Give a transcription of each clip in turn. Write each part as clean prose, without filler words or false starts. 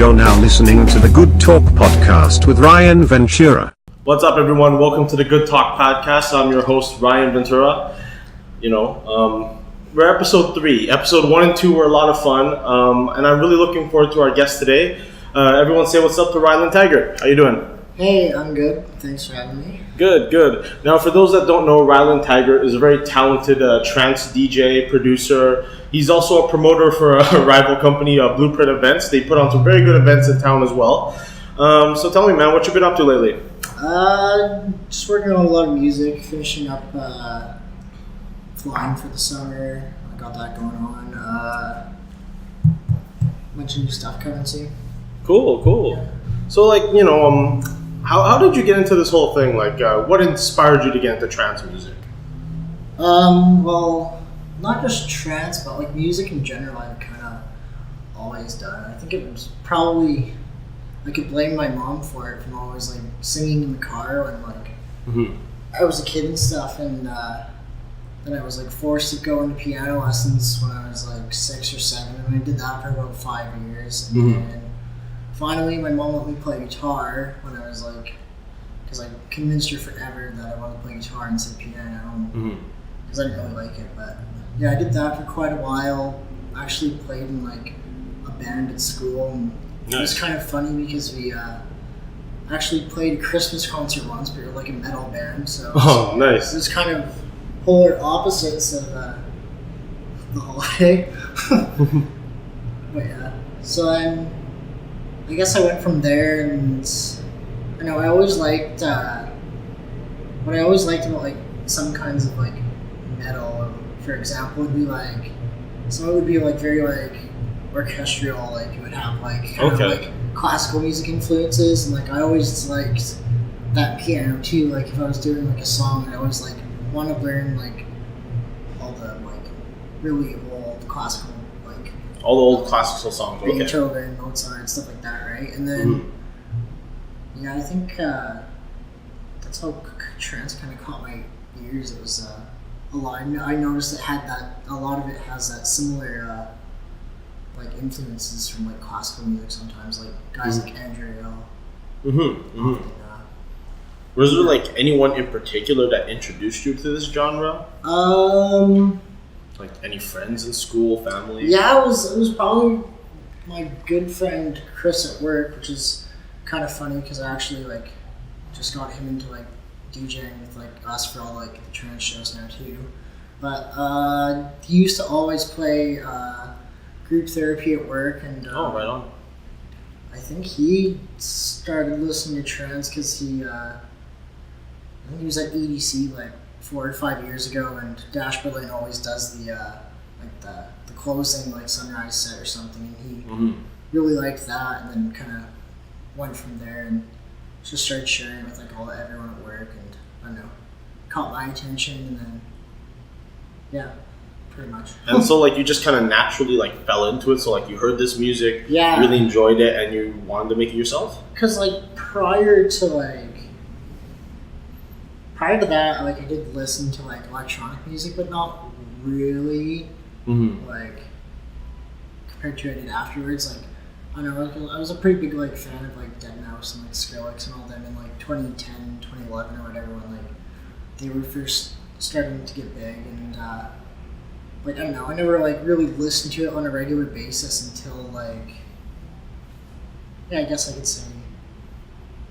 You're now listening to the Good Talk Podcast with Ryan Ventura. What's up, everyone? Welcome to the Good Talk Podcast. I'm your host, Ryan Ventura. We're episode 3. Episode 1 and 2 were a lot of fun, and I'm really looking forward to our guest today. Everyone say what's up to Rylan Taggart. How you doing? Hey, I'm good. Thanks for having me. Good. Now, for those that don't know, Rylan Taggart is a very talented trance DJ, producer. He's also a promoter for a rival company, Blueprint Events. They put on some very good events in town as well. So tell me, man, what you been up to lately? Just working on a lot of music, finishing up flying for the summer. I got that going on. Bunch of new stuff coming soon. Cool. Yeah. So, how did you get into this whole thing? What inspired you to get into trance music? Well, not just trance, but music in general. I've kind of always done. I think it was probably I could blame my mom for it from always singing in the car when I was a kid and stuff, and then I was forced to go into piano lessons when I was 6 or 7, and I did that for about 5 years, and then finally my mom let me play guitar when I was because I convinced her forever that I wanted to play guitar instead of piano, because I didn't really like it, but yeah, I did that for quite a while. Actually played in a band at school, and it was kind of funny because we actually played a Christmas concert once, but we were a metal band, so nice. It was kind of polar opposites of the holiday. But yeah, so I guess I went from there, and I always liked what I always liked about some kinds of metal, for example, would be some would be very orchestral, you would have kind of classical music influences, and I always liked that piano too. If I was doing a song, I always want to learn all the really old classical all the old classical songs, Beethoven, Mozart, stuff like that, right? And then I think that's how trance kind of caught my ears. It was a lot. I noticed it had that. A lot of it has that similar influences from classical music sometimes, guys like Andrea. Was there anyone in particular that introduced you to this genre? Any friends in school, family? Yeah, it was probably my good friend Chris at work, which is kind of funny because I actually just got him into DJing with us for all the trance shows now too. But he used to always play group therapy at work, and right on. I think he started listening to trance because I think he was at EDC 4 or 5 years ago, and Dash Berlin always does the closing sunrise set or something, and he really liked that, and then kind of went from there and just started sharing with everyone at work, and I don't know, caught my attention, and then yeah, pretty much. And so you just kind of naturally fell into it, so you heard this music, really enjoyed it, and you wanted to make it yourself? Because prior to that, I did listen to electronic music, but not really compared to what I did afterwards. I don't know, I was a pretty big fan of Deadmau5 and Skrillex and all them in 2010, 2011 or whatever, when they were first starting to get big, and I don't know, I never really listened to it on a regular basis until I guess I could say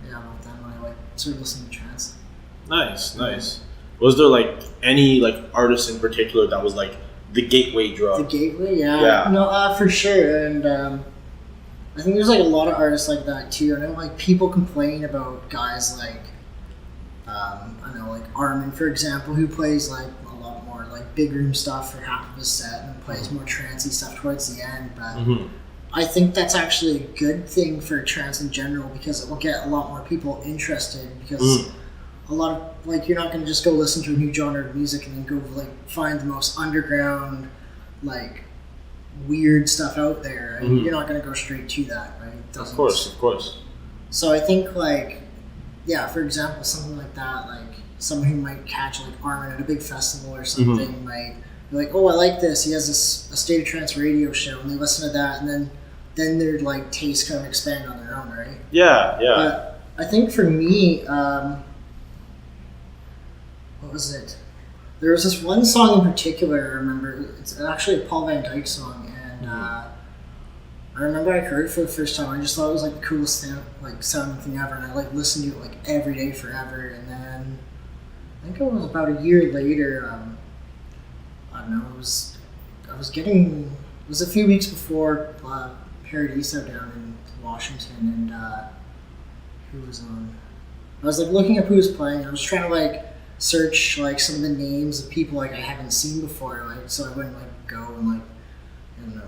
about then when I started listening to trance. Nice. Was there any artist in particular that was the gateway drug? The gateway, yeah. No, for sure. And I think there's a lot of artists like that too. I know people complain about guys I know Armin, for example, who plays a lot more big room stuff for half of his set and plays more trancey stuff towards the end. But I think that's actually a good thing for trance in general, because it will get a lot more people interested, because a lot of you're not going to just go listen to a new genre of music and then go find the most underground weird stuff out there. You're not going to go straight to that, right? Of course. So I think for example, something like that, someone who might catch Armin at a big festival or something might be oh, I like this. He has a State of Trance radio show, and they listen to that, and then then their like tastes kind of expand on their own, right? Yeah. But I think for me, what was it? There was this one song in particular I remember. It's actually a Paul Van Dyke song, and I remember I heard it for the first time. I just thought it was like the coolest sounding thing ever, and I like listened to it like every day forever. And then I think it was about a year later. I don't know. It was a few weeks before Paradiso down in Washington, and who was on? I was like looking up who was playing. I was trying to like search like some of the names of people like I haven't seen before, like so I wouldn't like go and like I don't know,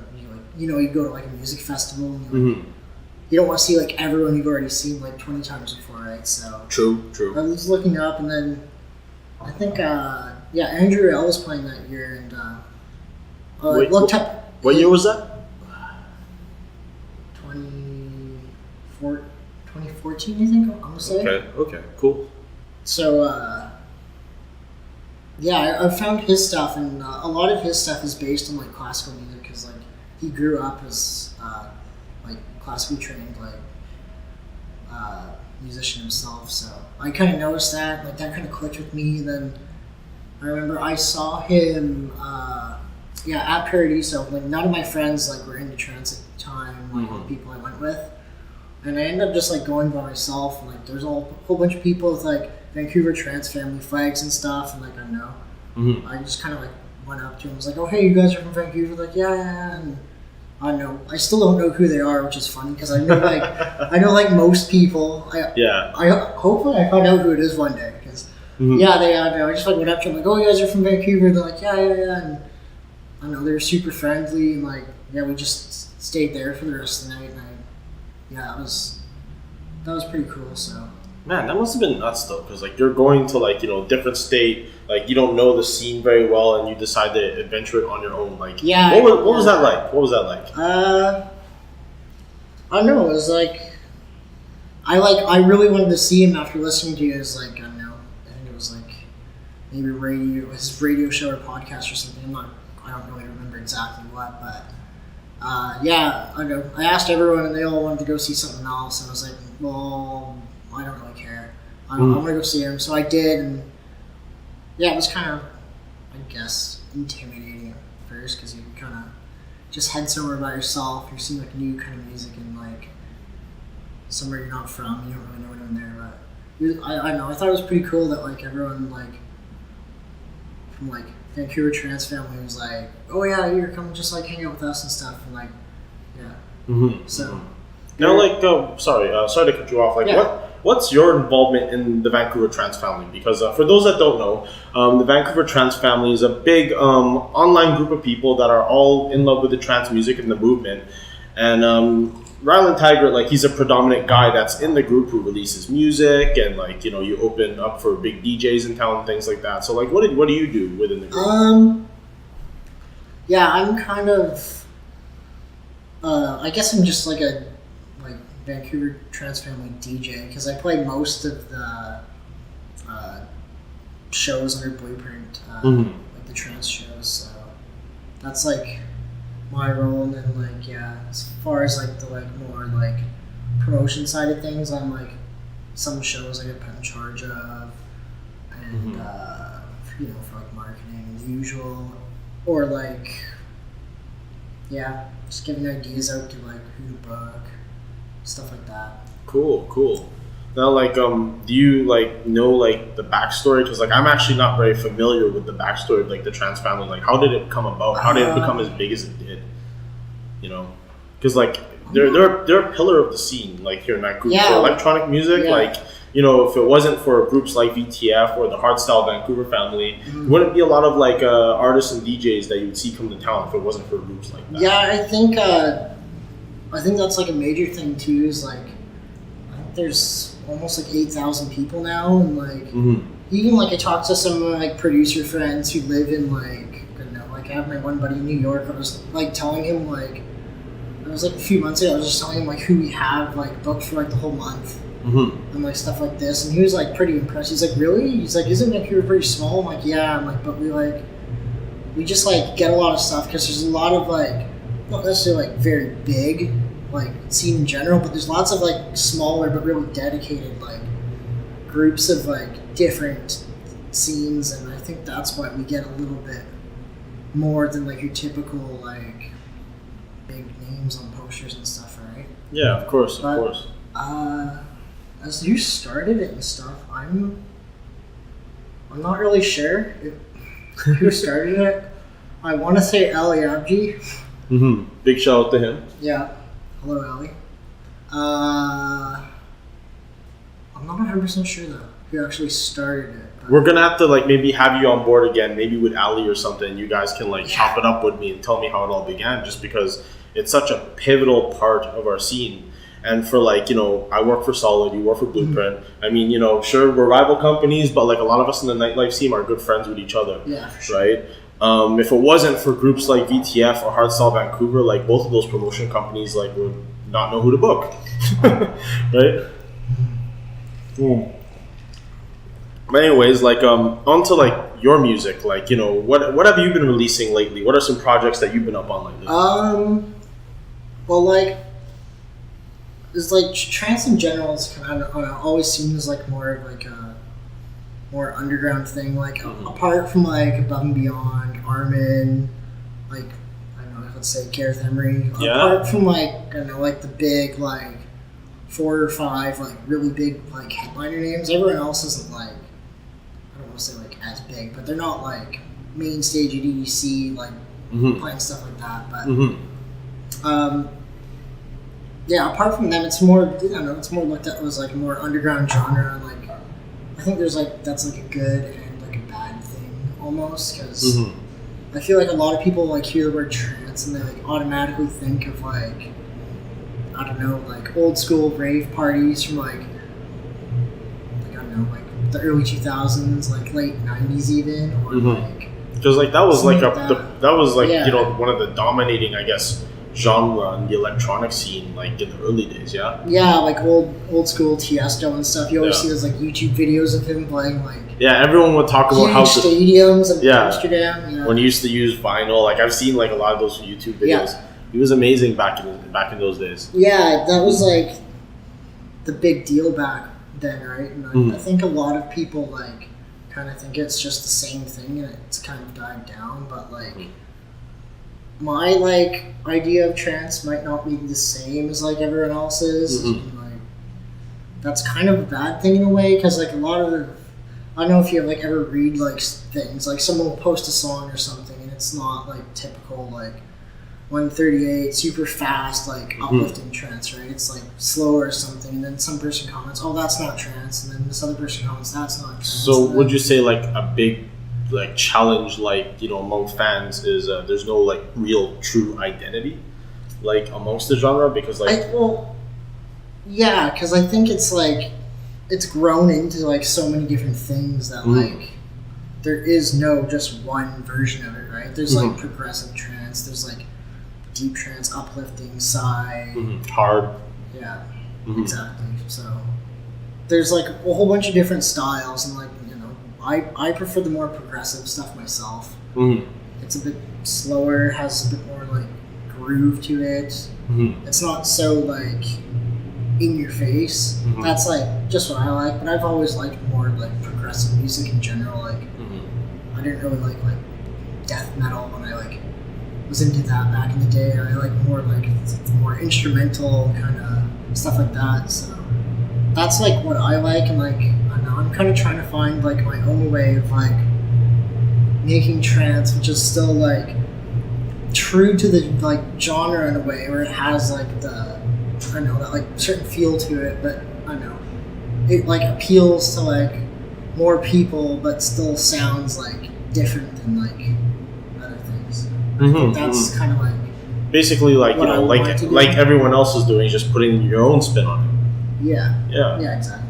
you go to like a music festival and you don't want to see like everyone you've already seen like 20 times before, right? So True. I was looking up, and then I think Andrew L was playing that year, and I looked up. What year was that? 2014, I think. I'm gonna say. Okay, cool. So I found his stuff, and a lot of his stuff is based on like classical music, because like he grew up as like classically trained like musician himself. So I kind of noticed that, like that kind of clicked with me. And then I remember I saw him at Paradiso. Like none of my friends like were into trance at the time, like the people I went with, and I ended up just like going by myself. And like there's a whole bunch of people with like Vancouver Trance family flags and stuff, and like I know. I just kind of like went up to him and was like, "Oh, hey, you guys are from Vancouver?" Like, yeah. And I know I still don't know who they are, which is funny because I know like most people. I hopefully I find out who it is one day, because they I just like went up to them like, "Oh, you guys are from Vancouver?" And they're like, yeah, and I know they were super friendly, and like we just stayed there for the rest of the night, and that was pretty cool. So. Man, that must have been nuts though, because like you're going to like different state, like you don't know the scene very well, and you decide to adventure it on your own. Like, what was that like? What was that like? I don't know. It was like I really wanted to see him after listening to his like I don't know. I think it was like maybe his radio show or podcast or something. I don't really remember exactly what, but I know. I asked everyone, and they all wanted to go see something else, and I was like, well, I don't really care. I want to go see him. So I did, and it was kind of, I guess, intimidating at first, because you kind of just head somewhere by yourself. You're seeing like new kind of music, and like somewhere you're not from. You don't really know anyone there, but I know. I thought it was pretty cool that like everyone like from like Vancouver Trance family was like, "Oh yeah, you're coming, just like hang out with us and stuff," and like So now, like, sorry to cut you off. Like, what's your involvement in the Vancouver Trance family? Because for those that don't know, the Vancouver Trance family is a big online group of people that are all in love with the trance music and the movement. And Rylan Taggart, like, he's a predominant guy that's in the group who releases music, and like, you open up for big DJs in town and things like that. So like, what do you do within the group? I'm kind of I guess I'm just like a Vancouver Trance family DJ, because I play most of the shows under Blueprint, like the trance shows. So that's like my role. And then like as far as like the like more like promotion side of things, I'm like some shows I get put in charge of, and for like marketing, the usual, or like just giving ideas out to like who to book. Stuff like that. Cool. Now, like, do you like know like the backstory? Because like I'm actually not very familiar with the backstory of like the trance family. Like, how did it come about? How did it become as big as it did? Because like they're a pillar of the scene, like here in Vancouver for electronic music. Like, if it wasn't for groups like VTF or the Hardstyle Vancouver family, there wouldn't be a lot of like artists and DJs that you would see come to town if it wasn't for groups like that. I think that's like a major thing too. Is like I think there's almost like 8,000 people now, and like even like I talked to some like producer friends who live in like I have my one buddy in New York. I was like telling him like it was like a few months ago. I was just telling him like who we have like booked for like the whole month and like stuff like this, and he was like pretty impressed. He's like, really? He's like, isn't Vancouver pretty small? I'm like, yeah. I'm like, but we just like get a lot of stuff, because there's a lot of like not necessarily like very big like scene in general, but there's lots of like smaller but really dedicated like groups of like different scenes, and I think that's why we get a little bit more than like your typical like big names on posters and stuff, right? Yeah, of course, but, of course. As you started it and stuff, I'm not really sure who started it. I want to say Ali Abji. Mm-hmm. Big shout out to him. Yeah. Hello, Ali. I'm not 100% sure though who actually started it. We're gonna have to like maybe have you on board again, maybe with Ali or something. You guys can like chop it up with me and tell me how it all began, just because it's such a pivotal part of our scene. And for like, you know, I work for Solid, you work for Blueprint. I mean, you know, sure, we're rival companies, but like a lot of us in the nightlife scene are good friends with each other. Yeah, for sure. Right? If it wasn't for groups like VTF or Hardstyle Vancouver, like both of those promotion companies like would not know who to book. Right? But anyways, like onto like your music, like, you know, what have you been releasing lately? What are some projects that you've been up on lately? Well, like, it's like trance in general is kind of always seems like more of like a more underground thing. Like apart from like Above and Beyond, Armin, like I don't know, let's say Gareth Emery. Yeah. Apart from like I don't know, like the big like 4 or 5 like really big like headliner names, everyone else isn't like I don't want to say like as big, but they're not like main stage at EDC like playing stuff like that. But yeah, apart from them, it's more, I don't know, it's more looked at as like a more underground genre, and like, I think there's like, that's like a good and like a bad thing almost, because I feel like a lot of people like hear the word trance and they like automatically think of like, I don't know, like old school rave parties from like I don't know, like the early 2000s, like late 90s even, or like. Because like that was like that was like, yeah. You know, one of the dominating, I guess, genre in the electronic scene, like in the early days, yeah? Yeah, like old school Tiesto and stuff. You always see those like YouTube videos of him playing like everyone would talk about how stadiums in Amsterdam. You know? When he used to use vinyl, like I've seen like a lot of those YouTube videos. Yeah. He was amazing back in those days. Yeah, that was like the big deal back then, right? And I think a lot of people like kind of think it's just the same thing and it's kind of died down, but like. My like idea of trance might not be the same as like everyone else's. And, like, that's kind of a bad thing in a way, because like a lot of I don't know if you have like ever read like things like someone will post a song or something and it's not like typical like 138 super fast like uplifting trance, right? It's like slower or something, and then some person comments, "Oh, that's not trance," and then this other person comments, "That's not trance." So would you say like a big like challenge, like, you know, among fans is there's no like real true identity like amongst the genre, because like because I think it's like it's grown into like so many different things that like there is no just one version of it, right? There's like progressive trance, there's like deep trance, uplifting, psy, hard, exactly. So there's like a whole bunch of different styles, and like I prefer the more progressive stuff myself. It's a bit slower, has a bit more like groove to it. It's not so like in your face. That's like just what I like, but I've always liked more like progressive music in general. Like I didn't really like death metal when I like was into that back in the day. I like more like more instrumental kind of stuff like that. So that's like what I like, and like I'm kind of trying to find like my own way of like making trance, which is still like true to the like genre in a way, where it has like the I don't know that like certain feel to it, but I don't know it like appeals to like more people, but still sounds like different than like other things. I think that's kind of like basically like, you know, like everyone else is doing, just putting your own spin on it. Yeah, exactly.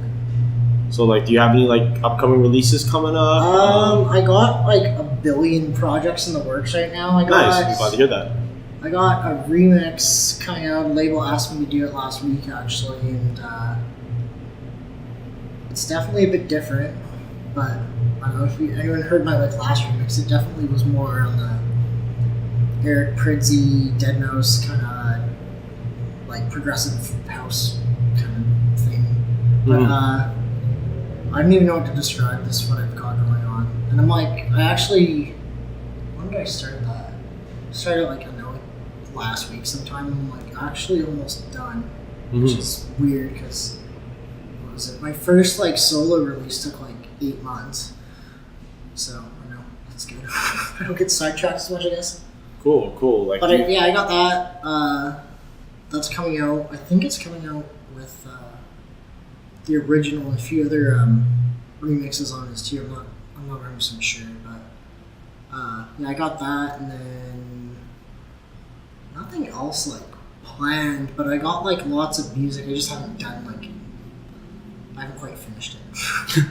So, like, do you have any, like, upcoming releases coming up? I got, like, a billion projects in the works right now. Nice. I'm glad to hear that. I got a remix coming out. The label asked me to do it last week, actually, and it's definitely a bit different, but I don't know if anyone heard my, like, last remix. It definitely was more on the Eric Prydzi, Dead Mouse kind of, like progressive house kind of thing. But I don't even know what to describe this, what I've got going on. And I'm like, when did I start that? I started like, I know, last week sometime. I'm like actually almost done, which is weird because, what was it? My first like solo release took like 8 months. So, I know, that's good. I don't get sidetracked as much, I guess. Cool. Like, but I got that. That's coming out. I think it's coming out with the original and a few other remixes on this too. I'm not 100% sure, but yeah, I got that, and then nothing else like planned. But I got like lots of music. I just haven't done like. I haven't quite finished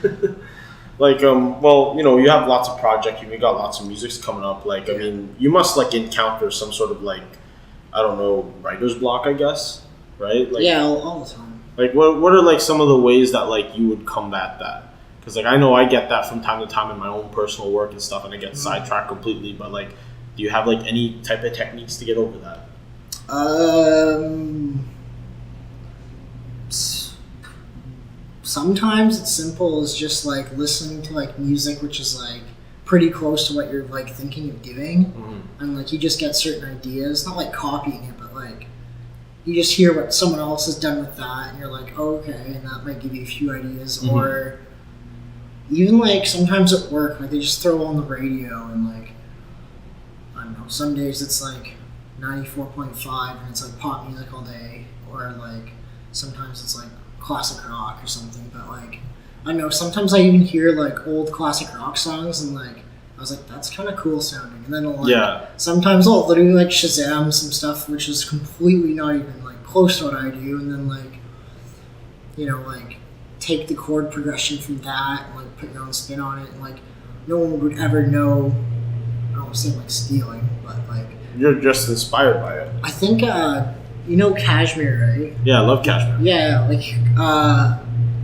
it. Like, well, you know, you have lots of projects, you got lots of music coming up. Like, I mean, you must, like, encounter some sort of, like, I don't know, writer's block, I guess, right? Like, yeah, all the time. Like, what are, like, some of the ways that, like, you would combat that? Because, like, I know I get that from time to time in my own personal work and stuff, and I get sidetracked completely. But, like, do you have, like, any type of techniques to get over that? Sometimes it's simple as just like listening to like music which is like pretty close to what you're like thinking of doing, and like you just get certain ideas, not like copying it, but like you just hear what someone else has done with that and you're like, oh, okay, and that might give you a few ideas. Or even like sometimes at work, like they just throw on the radio and like, I don't know, some days it's like 94.5 and it's like pop music all day, or like sometimes it's like classic rock or something. But like, I don't know, sometimes I even hear like old classic rock songs and like I was like, that's kind of cool sounding. And then I'll, like, sometimes I'll literally like Shazam some stuff which is completely not even like close to what I do, and then like, you know, like take the chord progression from that and like put your own spin on it, and like no one would ever know. I don't want to say like stealing, but like you're just inspired by it. I think you know Kashmir, right? Yeah, I love Kashmir. Yeah, like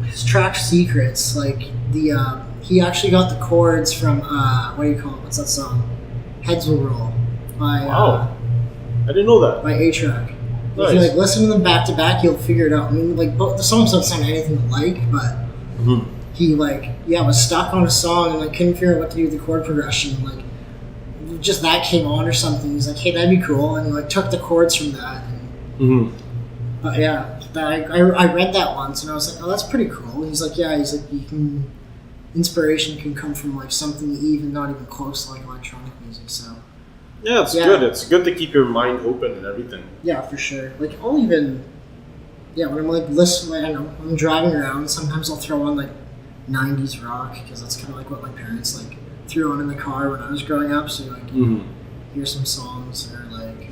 his track Secrets, like the he actually got the chords from what do you call it? What's that song? Heads Will Roll by I didn't know that. by A-Track. Nice. If you like listen to them back to back, you'll figure it out. I mean, like both the songs don't sound anything alike, but he like was stuck on a song and like couldn't figure out what to do with the chord progression. Like just that came on or something. He's like, hey, that'd be cool, and he like took the chords from that. But yeah, I read that once and I was like, oh, that's pretty cool. He's like, inspiration can come from like something even not even close to like electronic music. So yeah, it's good. It's good to keep your mind open and everything. Yeah, for sure. Like I'll even when I'm like listening, I don't know, when I'm driving around, sometimes I'll throw on like 90s rock because that's kind of like what my parents like threw on in the car when I was growing up. So like hear some songs, or like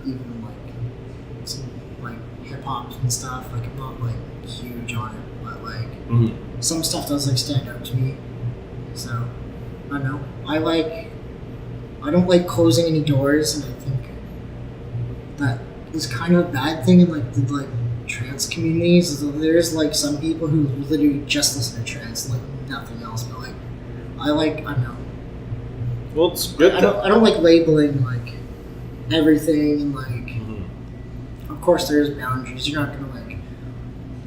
even like some like hip hop and stuff. Like I'm not like huge on it, but like some stuff does like stand out to me. So I don't know. I don't like closing any doors, and I think that is kind of a bad thing in like the like trance communities. There's like some people who literally just listen to trance and like nothing else. But like I don't know. Well, it's good. I don't like labeling like everything, and like of course there's boundaries. You're not gonna like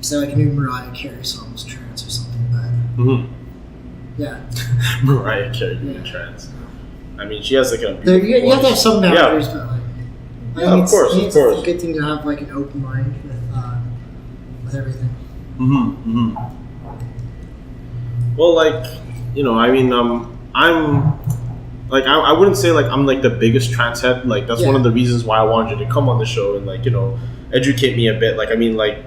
say like a new Mariah Carey song was trance or something, but yeah. Mariah Carey doing trance. I mean, she has like a beautiful you have to have some boundaries, but like of course. It's a good thing to have like an open mind with everything. Well, like, you know, I mean, I'm like, I wouldn't say like I'm like the biggest trance head. Like that's one of the reasons why I wanted you to come on the show and like, you know, educate me a bit. Like, I mean, like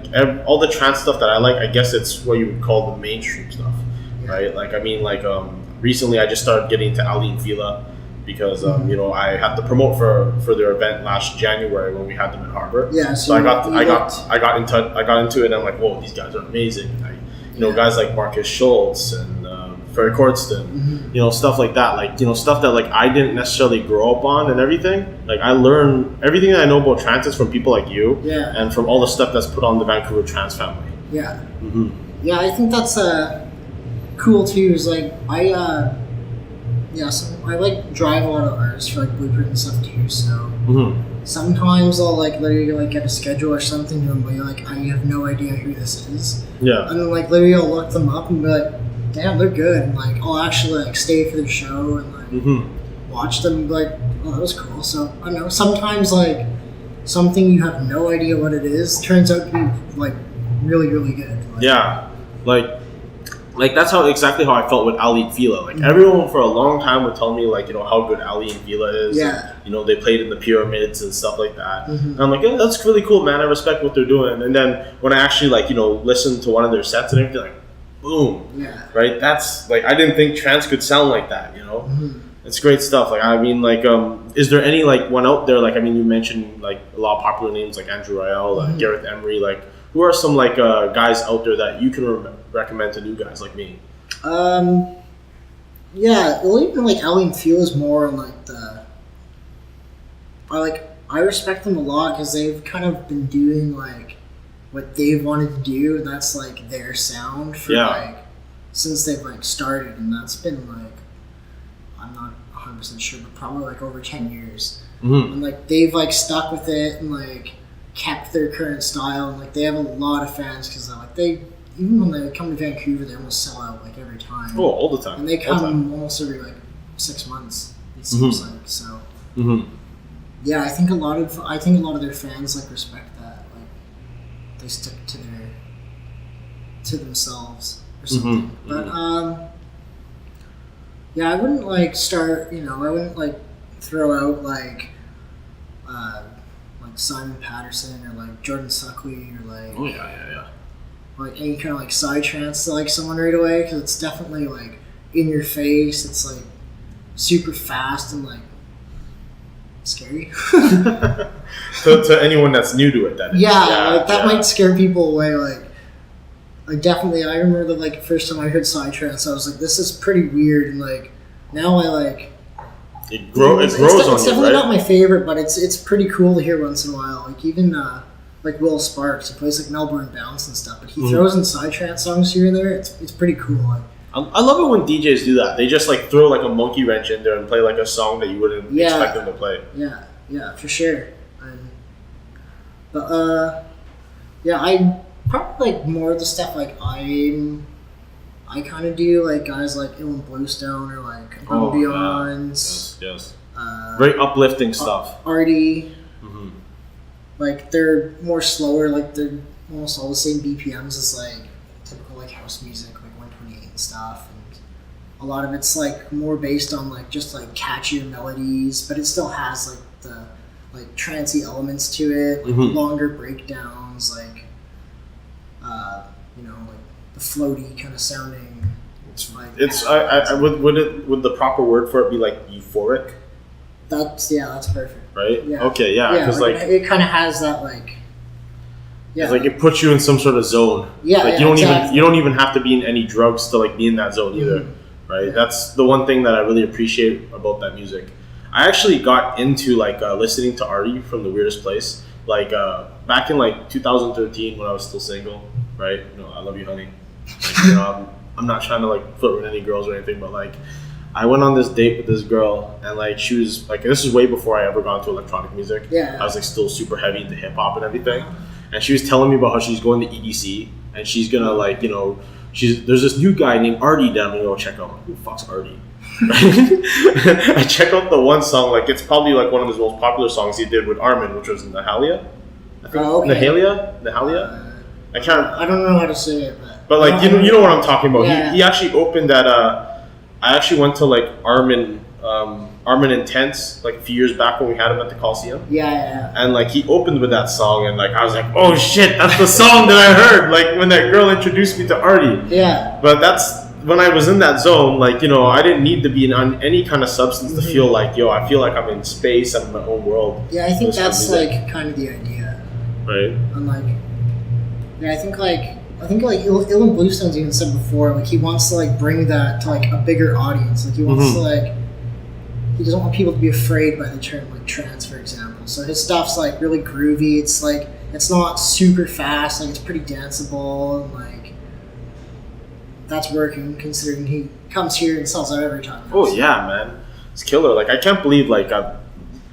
all the trance stuff that I like, I guess it's what you would call the mainstream stuff, right? Like, I mean, like recently I just started getting into Ali and Fila because you know, I had to promote for their event last January when we had them in Harbor. Yeah, so I got into it, and I'm like, whoa, these guys are amazing. You know, guys like Marcus Schultz and Ferry Cordston, you know, stuff like that. Like, you know, stuff that like I didn't necessarily grow up on and everything. Like I learned everything that I know about trance is from people like you, and from all the stuff that's put on the Vancouver trance family. Yeah. Yeah, I think that's cool too. Is like I like drive a lot of artists for like Blueprint and stuff too. So sometimes I'll like literally like get a schedule or something to them, but you're like, I have no idea who this is. Yeah. And then like literally I'll look them up and be like, damn, they're good. And like I'll actually like stay for the show and like watch them and be like, oh, that was cool. So I don't know, sometimes like something you have no idea what it is turns out to be like really, really good. Like, yeah. Like that's exactly how I felt with Ali and Fila. Like everyone for a long time would tell me like, you know, how good Ali and Fila is. Yeah. You know, they played in the pyramids and stuff like that. And I'm like, yeah, that's really cool, man. I respect what they're doing. And then when I actually like, you know, listen to one of their sets and everything, like, boom. Yeah. Right? That's like, I didn't think trance could sound like that, you know? It's great stuff. Like, I mean, like, is there any like one out there? Like, I mean, you mentioned like a lot of popular names like Andrew Rayel, Gareth Emery. Like, who are some like guys out there that you can recommend to new guys like me? Yeah, well, even like Ali and Feel is more like I respect them a lot because they've kind of been doing like what they've wanted to do, and that's like their sound for like since they've like started, and that's been like, I'm not 100% sure, but probably like over 10 years. And like they've like stuck with it and like kept their current style, and like they have a lot of fans because like they, even when they come to Vancouver, they almost sell out like every time. Oh, all the time. And they come almost every like 6 months. It seems like so. Yeah, I think a lot of their fans like respect that. Like they stick to themselves or something. But yeah, I wouldn't like start. You know, I wouldn't like throw out like Simon Patterson or like Jordan Suckley or like like any kind of like psytrance to like someone right away, because it's definitely like in your face. It's like super fast and like scary. to anyone that's new to it, that is. Like that might scare people away. Like definitely, I remember the like first time I heard psytrance, I was like, this is pretty weird, and like now I like. It grows on it's you, definitely right? not my favorite, but it's pretty cool to hear once in a while. Like even like Will Sparks, he plays like Melbourne Bounce and stuff, but he throws in psytrance songs here and there. It's pretty cool. Like, I love it when DJs do that. They just like throw like a monkey wrench in there and play like a song that you wouldn't expect them to play. Yeah, for sure. But I probably like more of the stuff like I kind of do, like guys like Ilan Bluestone or like Above and Beyond. Yes. Very uplifting stuff. Artie. Like they're more slower, like they're almost all the same BPMs as like typical like house music, like 128 and stuff. And a lot of it's like more based on like just like catchier melodies, but it still has like the like trancey elements to it, like longer breakdowns, like you know, like the floaty kind of sounding. Would the proper word for it be like euphoric? That's perfect. Right? Yeah. Okay, because like it kind of has that like. Yeah. It's like it puts you in some sort of zone. Yeah. Like you don't even have to be in any drugs to like be in that zone either. Right? Yeah. That's the one thing that I really appreciate about that music. I actually got into like listening to Artie from The Weirdest Place. Like back in like 2013 when I was still single, right? You know, I love you, honey. Like, you know, I'm not trying to like flirt with any girls or anything, but like I went on this date with this girl, and like she was like, this is way before I ever got into electronic music. Yeah. I was like still super heavy into hip hop and everything, and she was telling me about how she's going to EDC and she's gonna like, you know, there's this new guy named Artie down there. Go check out. Who the fuck's Artie? I check out the one song, like it's probably like one of his most popular songs he did with Armin, which was Nahalia. I think Nahalia. I can't. I don't know how to say it, but like you know what I'm talking about. Yeah. He actually opened that. I actually went to like Armin Intense like a few years back when we had him at the Coliseum. Yeah. And like he opened with that song, and like I was like, oh shit, that's the song that I heard. Like when that girl introduced me to Artie. Yeah. But that's when I was in that zone. Like, you know, I didn't need to be on any kind of substance to feel like, I feel like I'm in space. I'm in my own world. Yeah, I think that's like kind of the idea. Right. And like, yeah, I think like Ilan Bluestone's even said before, like he wants to like bring that to like a bigger audience. Like he wants to like, he doesn't want people to be afraid by the term like trance, for example. So his stuff's like really groovy. It's like, it's not super fast. Like it's pretty danceable, and like that's working considering he comes here and sells out every time. Oh yeah, man, it's killer. Like I can't believe like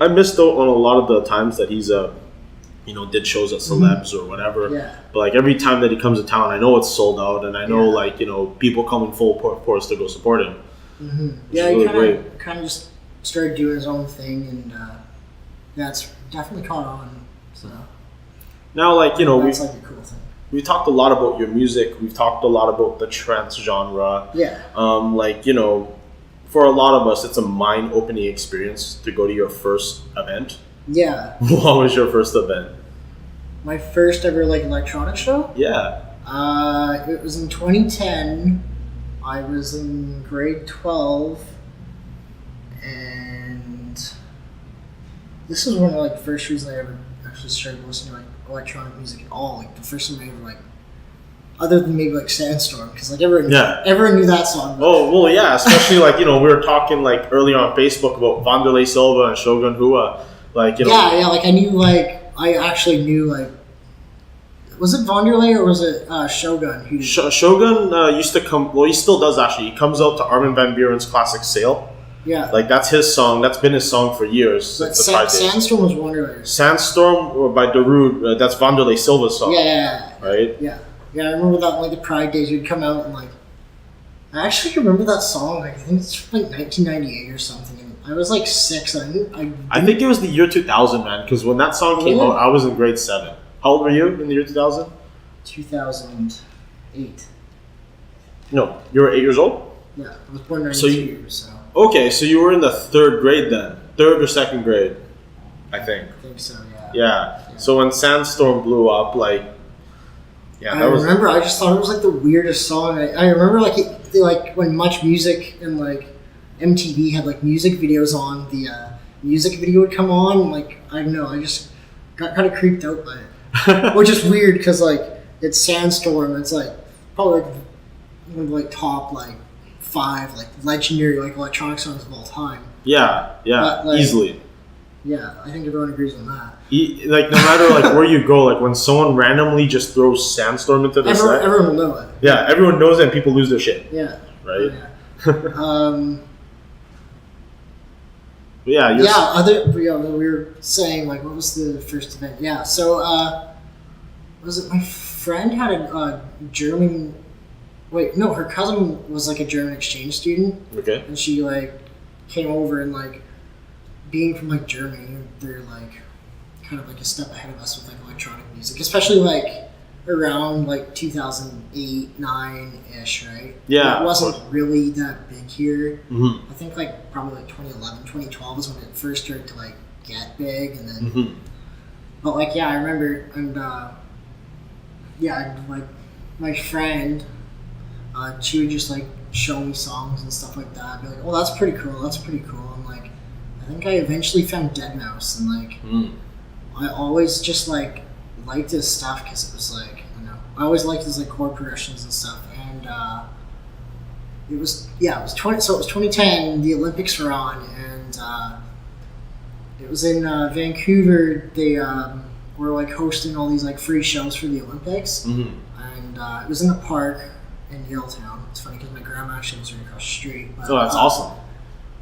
I missed out on a lot of the times that he's did shows at celebs or whatever. Yeah. But like every time that he comes to town, I know it's sold out, and I know people come in full force to go support him. Mm-hmm. Yeah, he really kind of just started doing his own thing, and that's definitely caught on. So now, like that's like a cool thing. We talked a lot about your music. We've talked a lot about the trance genre. Yeah. For a lot of us, it's a mind-opening experience to go to your first event. Yeah. What was your first event? My first ever electronic show? Yeah. It was in 2010. I was in grade 12, and this is one of the first reasons I ever actually started listening to electronic music at all. The first time I ever other than maybe Sandstorm, because everyone knew that song. Oh well, yeah, especially we were talking earlier on Facebook about Vanderlei Silva and Shogun Hua, I knew I actually knew was it Vanderlei or was it Shogun? Shogun used to come. Well, he still does actually. He comes out to Armin Van Buuren's classic "Sail." Yeah, that's his song. That's been his song for years. But Sandstorm was Vanderlei. Sandstorm or by Darude. That's Vanderlei Silva's song. Yeah. Right. Yeah. Yeah, I remember that the Pride days you'd come out and I actually remember that song. I think it's from 1998 or something. And I was 6. I think it was the year 2000, man. Because when that song came out, I was in grade 7. How old were you in the year 2000? 2008. No, you were 8 years old. Yeah, I was born in 92. So okay, so you were in the 3rd grade then, 3rd or 2nd grade, I think. I think so. Yeah. So when Sandstorm blew up, I remember. I just thought it was the weirdest song. I remember when Much Music and MTV had music videos on. The music video would come on. I don't know. I just got kind of creeped out by it, which is weird because it's Sandstorm. It's probably one of the top 5 legendary electronic songs of all time. Yeah, but, easily. Yeah, I think everyone agrees on that. No matter where you go, when someone randomly just throws Sandstorm into the set, everyone will know it. Yeah, everyone knows it, and people lose their shit. Yeah. Right. Yeah. We were saying what was the first event? Yeah. So was it my friend had a German? Wait, no, her cousin was a German exchange student. Okay. And she came over and being from Germany, they're kind of a step ahead of us with electronic music, especially around 2008, 9-ish, right? Yeah. It wasn't really that big here. Mm-hmm. I think probably 2011, 2012 was when it first started to get big, and then. Mm-hmm. But I remember, and my friend, she would just show me songs and stuff like that. I'd be oh, that's pretty cool. That's pretty cool. And I think I eventually found Deadmau5, and I always just liked his stuff because it was I always liked his chord progressions and stuff. And it was 2010. The Olympics were on, and it was in Vancouver. They were hosting all these free shows for the Olympics, and it was in the park in Yaletown. It's funny because my grandma actually was right across the street. But, that's awesome.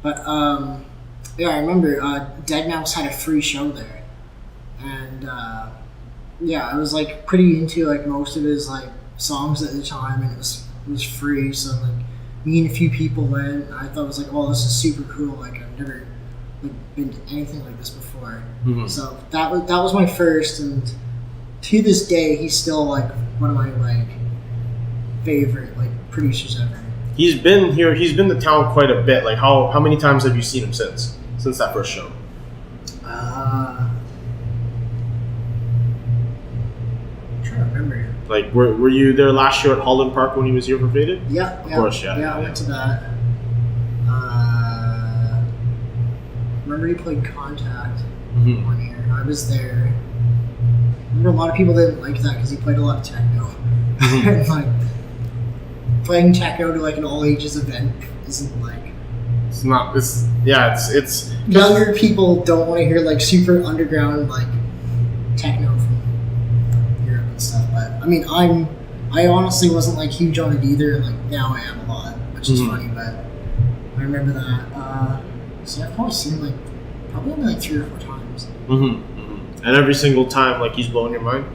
But yeah, I remember Deadmau5 had a free show there, and I was pretty into most of his songs at the time, and it was free. So me and a few people went. And I thought it was oh, this is super cool. I've never been to anything like this before. Mm-hmm. So that was my first, and to this day, he's still one of my favorite producers ever. He's been here. He's been to town quite a bit. How many times have you seen him since that first show? I'm trying to remember. Were you there last year at Holland Park when he was here for Faded? Yeah. Of course, yeah. Yeah, I went to that. Remember he played Contact one year. I was there. I remember a lot of people didn't like that because he played a lot of techno. And playing techno to an all ages event isn't It's not. It's younger people don't want to hear super underground techno from Europe and stuff. But I mean, I honestly wasn't huge on it either, and now I am a lot, which is funny. But I remember that. So I've probably seen Probably only like 3 or 4 times. And every single time, like, he's blowing your mind?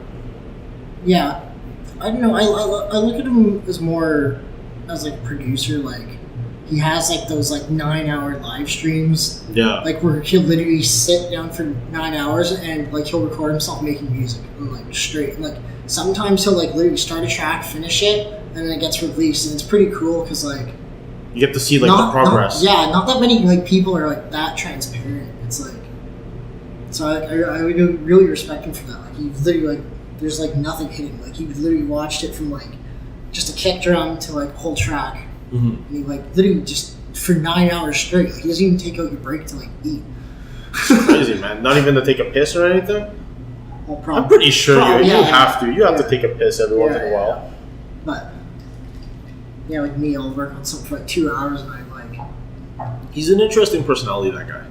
Yeah. I don't know. I look at him as more as like a producer. Like, he has like those like 9-hour live streams. Yeah. Like, where he'll literally sit down for 9 hours and like he'll record himself making music and like straight. And, like, sometimes he'll like literally start a track, finish it, and then it gets released. And it's pretty cool because like you get to see like the progress. Not that many like people are like that transparent. It's like, so I would really respect him for that. Like, he literally like there's like nothing hidden. Like, he literally watched it from like just a kick drum to like a whole track, and he like literally just for 9 hours straight. Like, he doesn't even take out your break to like eat. It's crazy, man. Not even to take a piss or anything. Well, I'm pretty sure you have to. You have to take a piss every once in a while. But yeah, like me, I'll work on something for like 2 hours, and I'm like, he's an interesting personality, that guy.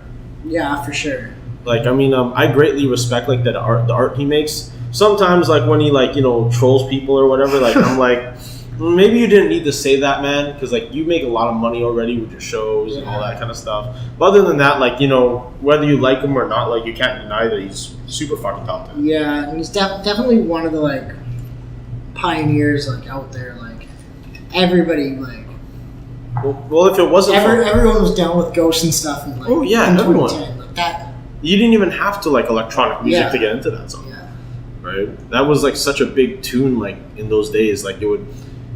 Yeah, for sure. Like, I mean, I greatly respect like the art he makes. Sometimes, like, when he like, you know, trolls people or whatever, like, I'm like, maybe you didn't need to say that, man, because like you make a lot of money already with your shows and all that kind of stuff. But other than that, like, you know, whether you like him or not, like, you can't deny that he's super fucking talented. Yeah, and he's definitely one of the like pioneers like out there. Like, everybody like. Well, if it wasn't everyone was down with Ghost and stuff, and like, everyone. Like that. You didn't even have to like electronic music to get into that song. Yeah. Right? That was like such a big tune, like, in those days. Like, it would,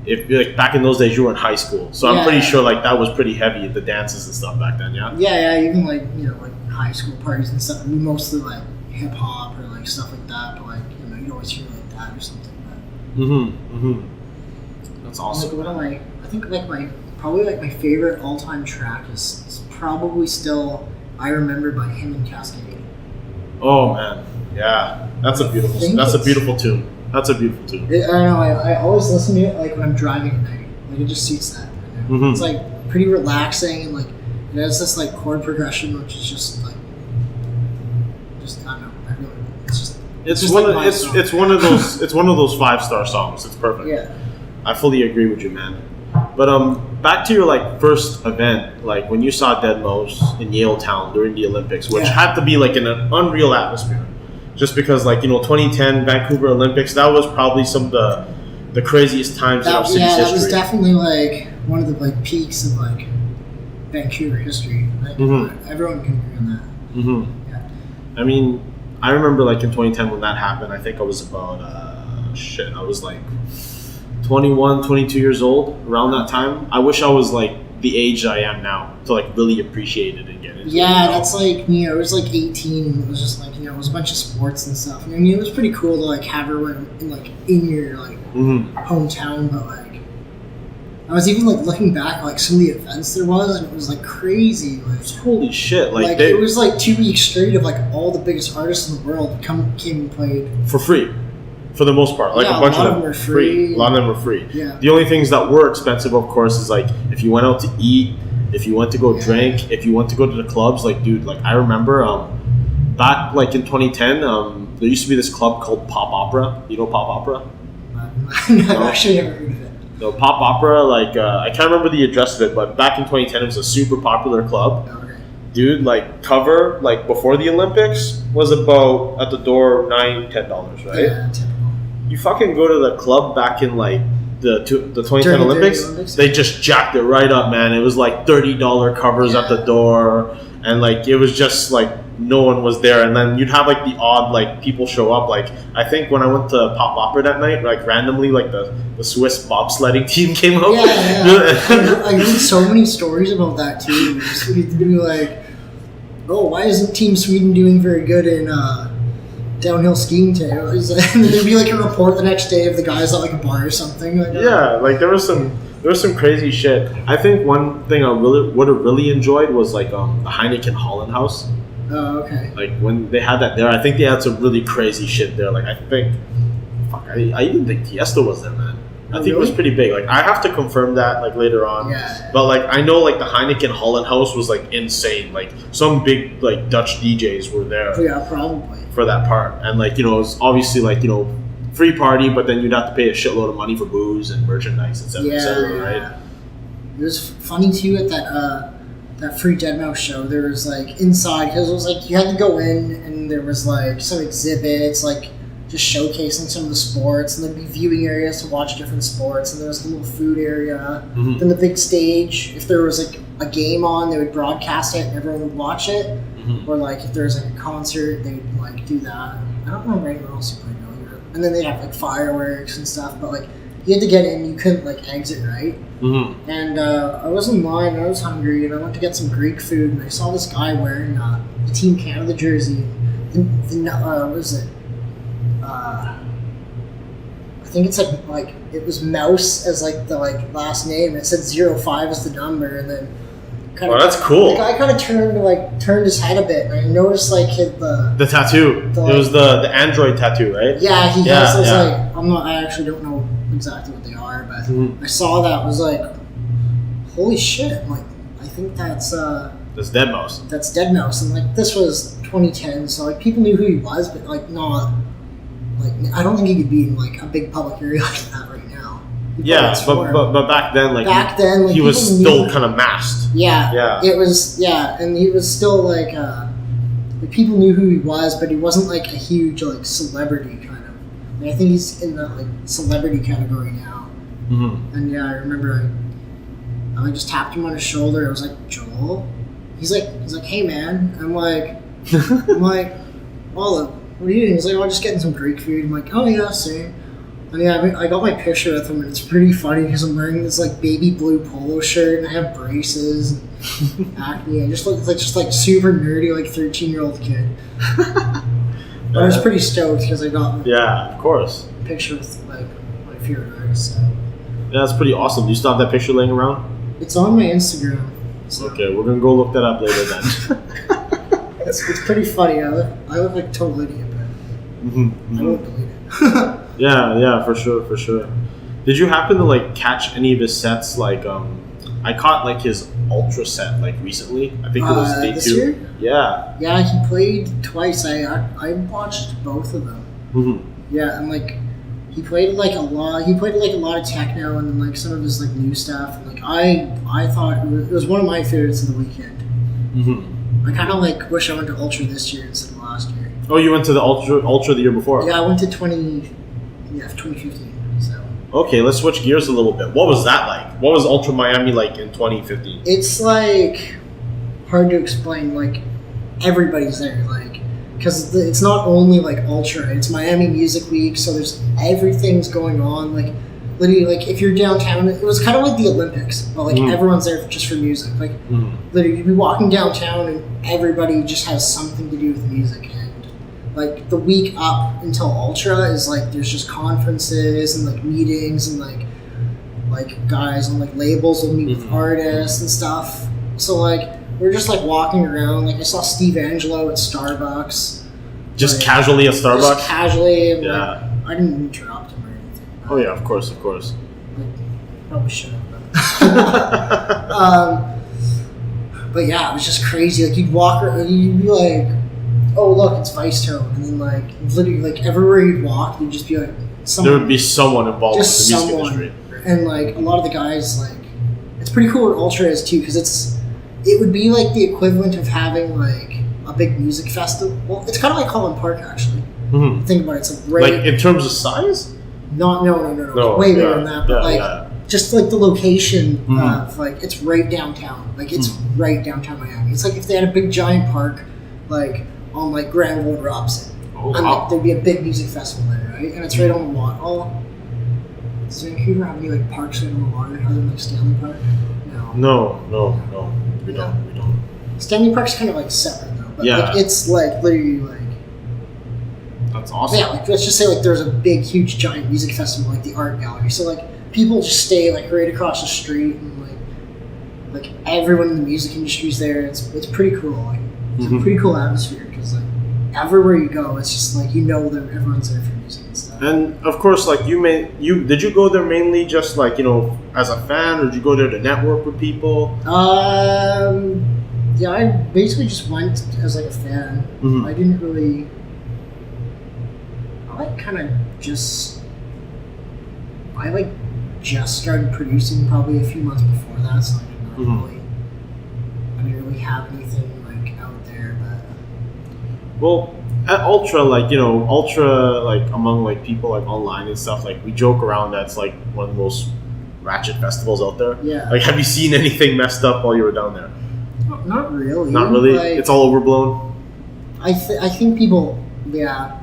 if like back in those days you were in high school, so I'm pretty sure like that was pretty heavy, the dances and stuff back then. Yeah, even like, you know, like high school parties and stuff. We mostly like hip hop or like stuff like that, but like, you know, you'd always hear like that or something. But That's awesome. Like, I think like my favorite all time track is probably still "I Remember" by him and Cascade. Oh man, yeah, that's a beautiful tune. That's a beautiful tune. I don't know. I always listen to it like when I'm driving at night. Like, it just suits that. You know? It's like pretty relaxing, and like it has this like chord progression, which is just like, I don't know. It's one of those 5-star songs. It's perfect. Yeah. I fully agree with you, man. But back to your like first event, like when you saw Deadmau5 in Yaletown during the Olympics, which had to be like in an unreal atmosphere. Just because, like, you know, 2010 Vancouver Olympics, that was probably some of the craziest times in our city's history. Yeah, that was definitely like one of the like peaks of like Vancouver history. Like, everyone can agree on that. Yeah. I mean, I remember like in 2010 when that happened. I think I was about I was like 21, 22 years old around that time. I wish I was like the age I am now to like really appreciate it and get into it. Yeah, that's like, you know, it was like 18 and it was just like, you know, it was a bunch of sports and stuff. And I mean, it was pretty cool to like have everyone in your like hometown, but like I was even like looking back like some of the events there was, and it was like crazy. Like, holy shit! Like it was like 2 weeks straight of like all the biggest artists in the world came and played for free. For the most part, like a bunch of them were free. A lot of them were free. Yeah. The only things that were expensive, of course, is like if you went out to eat, if you went to go drink, if you went to go to the clubs. Like, dude, like I remember back like in 2010, there used to be this club called Pop Opera. You know Pop Opera? I've actually never heard of it. No, Pop Opera. Like I can't remember the address of it, but back in 2010, it was a super popular club. Okay. Dude, like cover like before the Olympics was about at the door $9-10, right? Yeah, typical. You fucking go to the club back in like the 2010 Olympics, they just jacked it right up, man. It was like $30 covers at the door, and like it was just like no one was there. And then you'd have like the odd like people show up. Like I think when I went to Pop Opera that night, like randomly like the Swiss bobsledding team came out. I read so many stories about that too. You'd be like, oh, why isn't Team Sweden doing very good in downhill skiing today? And there'd be like a report the next day of the guys at like a bar or something. Like like there was some crazy shit. I think one thing I would have really enjoyed was like the Heineken Holland House. Oh, okay. Like when they had that there, I think they had some really crazy shit there. Like I even think Tiesto was there, man. I think it was pretty big. Like I have to confirm that like later on. Yeah. But like I know like the Heineken Holland House was like insane. Like some big like Dutch DJs were there. Yeah, probably. For that part, and like you know, it's obviously like you know, free party, but then you'd have to pay a shitload of money for booze and merchandise, etc., right? It was funny too at that that free Deadmau5 show, there was like inside, because it was like you had to go in and there was like some exhibits, like just showcasing some of the sports, and there'd be viewing areas to watch different sports, and there was a little food area. Then the big stage, if there was like a game on, they would broadcast it and everyone would watch it. Or like if there was like a concert, they'd like do that. I don't remember anyone else who played earlier. And then they'd have like fireworks and stuff, but like you had to get in, you couldn't like exit, right? And I was in line, and I was hungry, and I went to get some Greek food, and I saw this guy wearing the Team Canada jersey. What is it? I think it's like it was Mouse as like the like last name. It said 05 as the number, and then that's cool. The guy kind of turned his head a bit, and I noticed like the tattoo. It was the Android tattoo, right? Yeah, he has those like I actually don't know exactly what they are, but I saw that, was like, holy shit! Like, I think that's Deadmau5. That's Deadmau5, and like this was 2010, so like people knew who he was, but like not like I don't think he could be in like a big public area like that right now. Yeah, but back then, like he was still kind of masked. Yeah, it was and he was still like people knew who he was, but he wasn't like a huge like celebrity kind of. Like, I think he's in the like celebrity category now. And I remember I just tapped him on his shoulder. I was like, Joel. He's like, hey man. I'm like, Olive, what are you doing? He's like, I'm just getting some Greek food. I'm like, oh yeah, same. And I got my picture with him, and it's pretty funny because I'm wearing this like baby blue polo shirt, and I have braces and acne. I just look like super nerdy, like 13-year-old kid. But I was pretty stoked because I got of course a picture with like my favorite artist. So. Yeah, that's pretty awesome. Do you still have that picture laying around? It's on my Instagram. So. Okay, we're gonna go look that up later then. It's pretty funny. I look like a total idiot, but I won't delete it. Yeah, for sure. Did you happen to like catch any of his sets? Like, I caught like his Ultra set like recently. I think it was day 2. Year? Yeah, he played twice. I watched both of them. Yeah, and like he played like a lot. He played like a lot of techno, and then like some of his like new stuff. And like I thought it was one of my favorites of the weekend. I kind of like wish I went to Ultra this year instead of last year. Oh, you went to the Ultra the year before? Yeah, I went to 2015. So. Okay, let's switch gears a little bit. What was that like? What was Ultra Miami like in 2015? It's like hard to explain. Like everybody's there, like because it's not only like Ultra. It's Miami Music Week, so there's everything's going on. Like literally, like if you're downtown, it was kind of like the Olympics, but like everyone's there just for music. Like literally, you'd be walking downtown and everybody just has something to do with music. Like the week up until Ultra is like there's just conferences and like meetings and like guys on like labels will meet with artists and stuff. So like we're just like walking around. Like I saw Steve Angelo at Starbucks. Just like, casually at Starbucks. Just casually. And, like, I didn't interrupt him or anything. Oh yeah, of course. Like, probably should have. But yeah, it was just crazy. Like you'd walk around, you'd be like, oh look, it's Vice Tone, and then like literally like everywhere you'd walk, you'd just be like there would be someone involved in the music industry, and like a lot of the guys like it's pretty cool what Ultra is too, because it would be like the equivalent of having like a big music festival. Well, it's kind of like Holland Park actually. Think about it, it's like right. Like in terms of size? No, way bigger than that. But just like the location of like it's right downtown. Like it's right downtown Miami. It's like if they had a big giant park, like. On like Granville and Robson. And like there'd be a big music festival there, right? And it's right on the water. Oh, does Vancouver have any like parks right on the water other than like Stanley Park? No. We don't. Stanley Park's kind of like separate though. But like it's like literally like that's awesome. Yeah, like let's just say like there's a big, huge, giant music festival like the Art Gallery. So like people just stay like right across the street and like everyone in the music industry's there. It's pretty cool. Like it's a pretty cool atmosphere. Like everywhere you go, it's just like that everyone's there for music and stuff. And of course, like did you go there mainly just like as a fan, or did you go there to network with people? Yeah, I basically just went as like a fan. I didn't really. I just started producing probably a few months before that, so I I didn't really have anything like out there, but Well, at Ultra, like, you know, Ultra, like, among, like, people, like, online and stuff, like, we joke around that's, like, one of the most ratchet festivals out there. yeah, Like, have you seen anything messed up while you were down there? not really. Not really? Like, It's all overblown? I think people, yeah.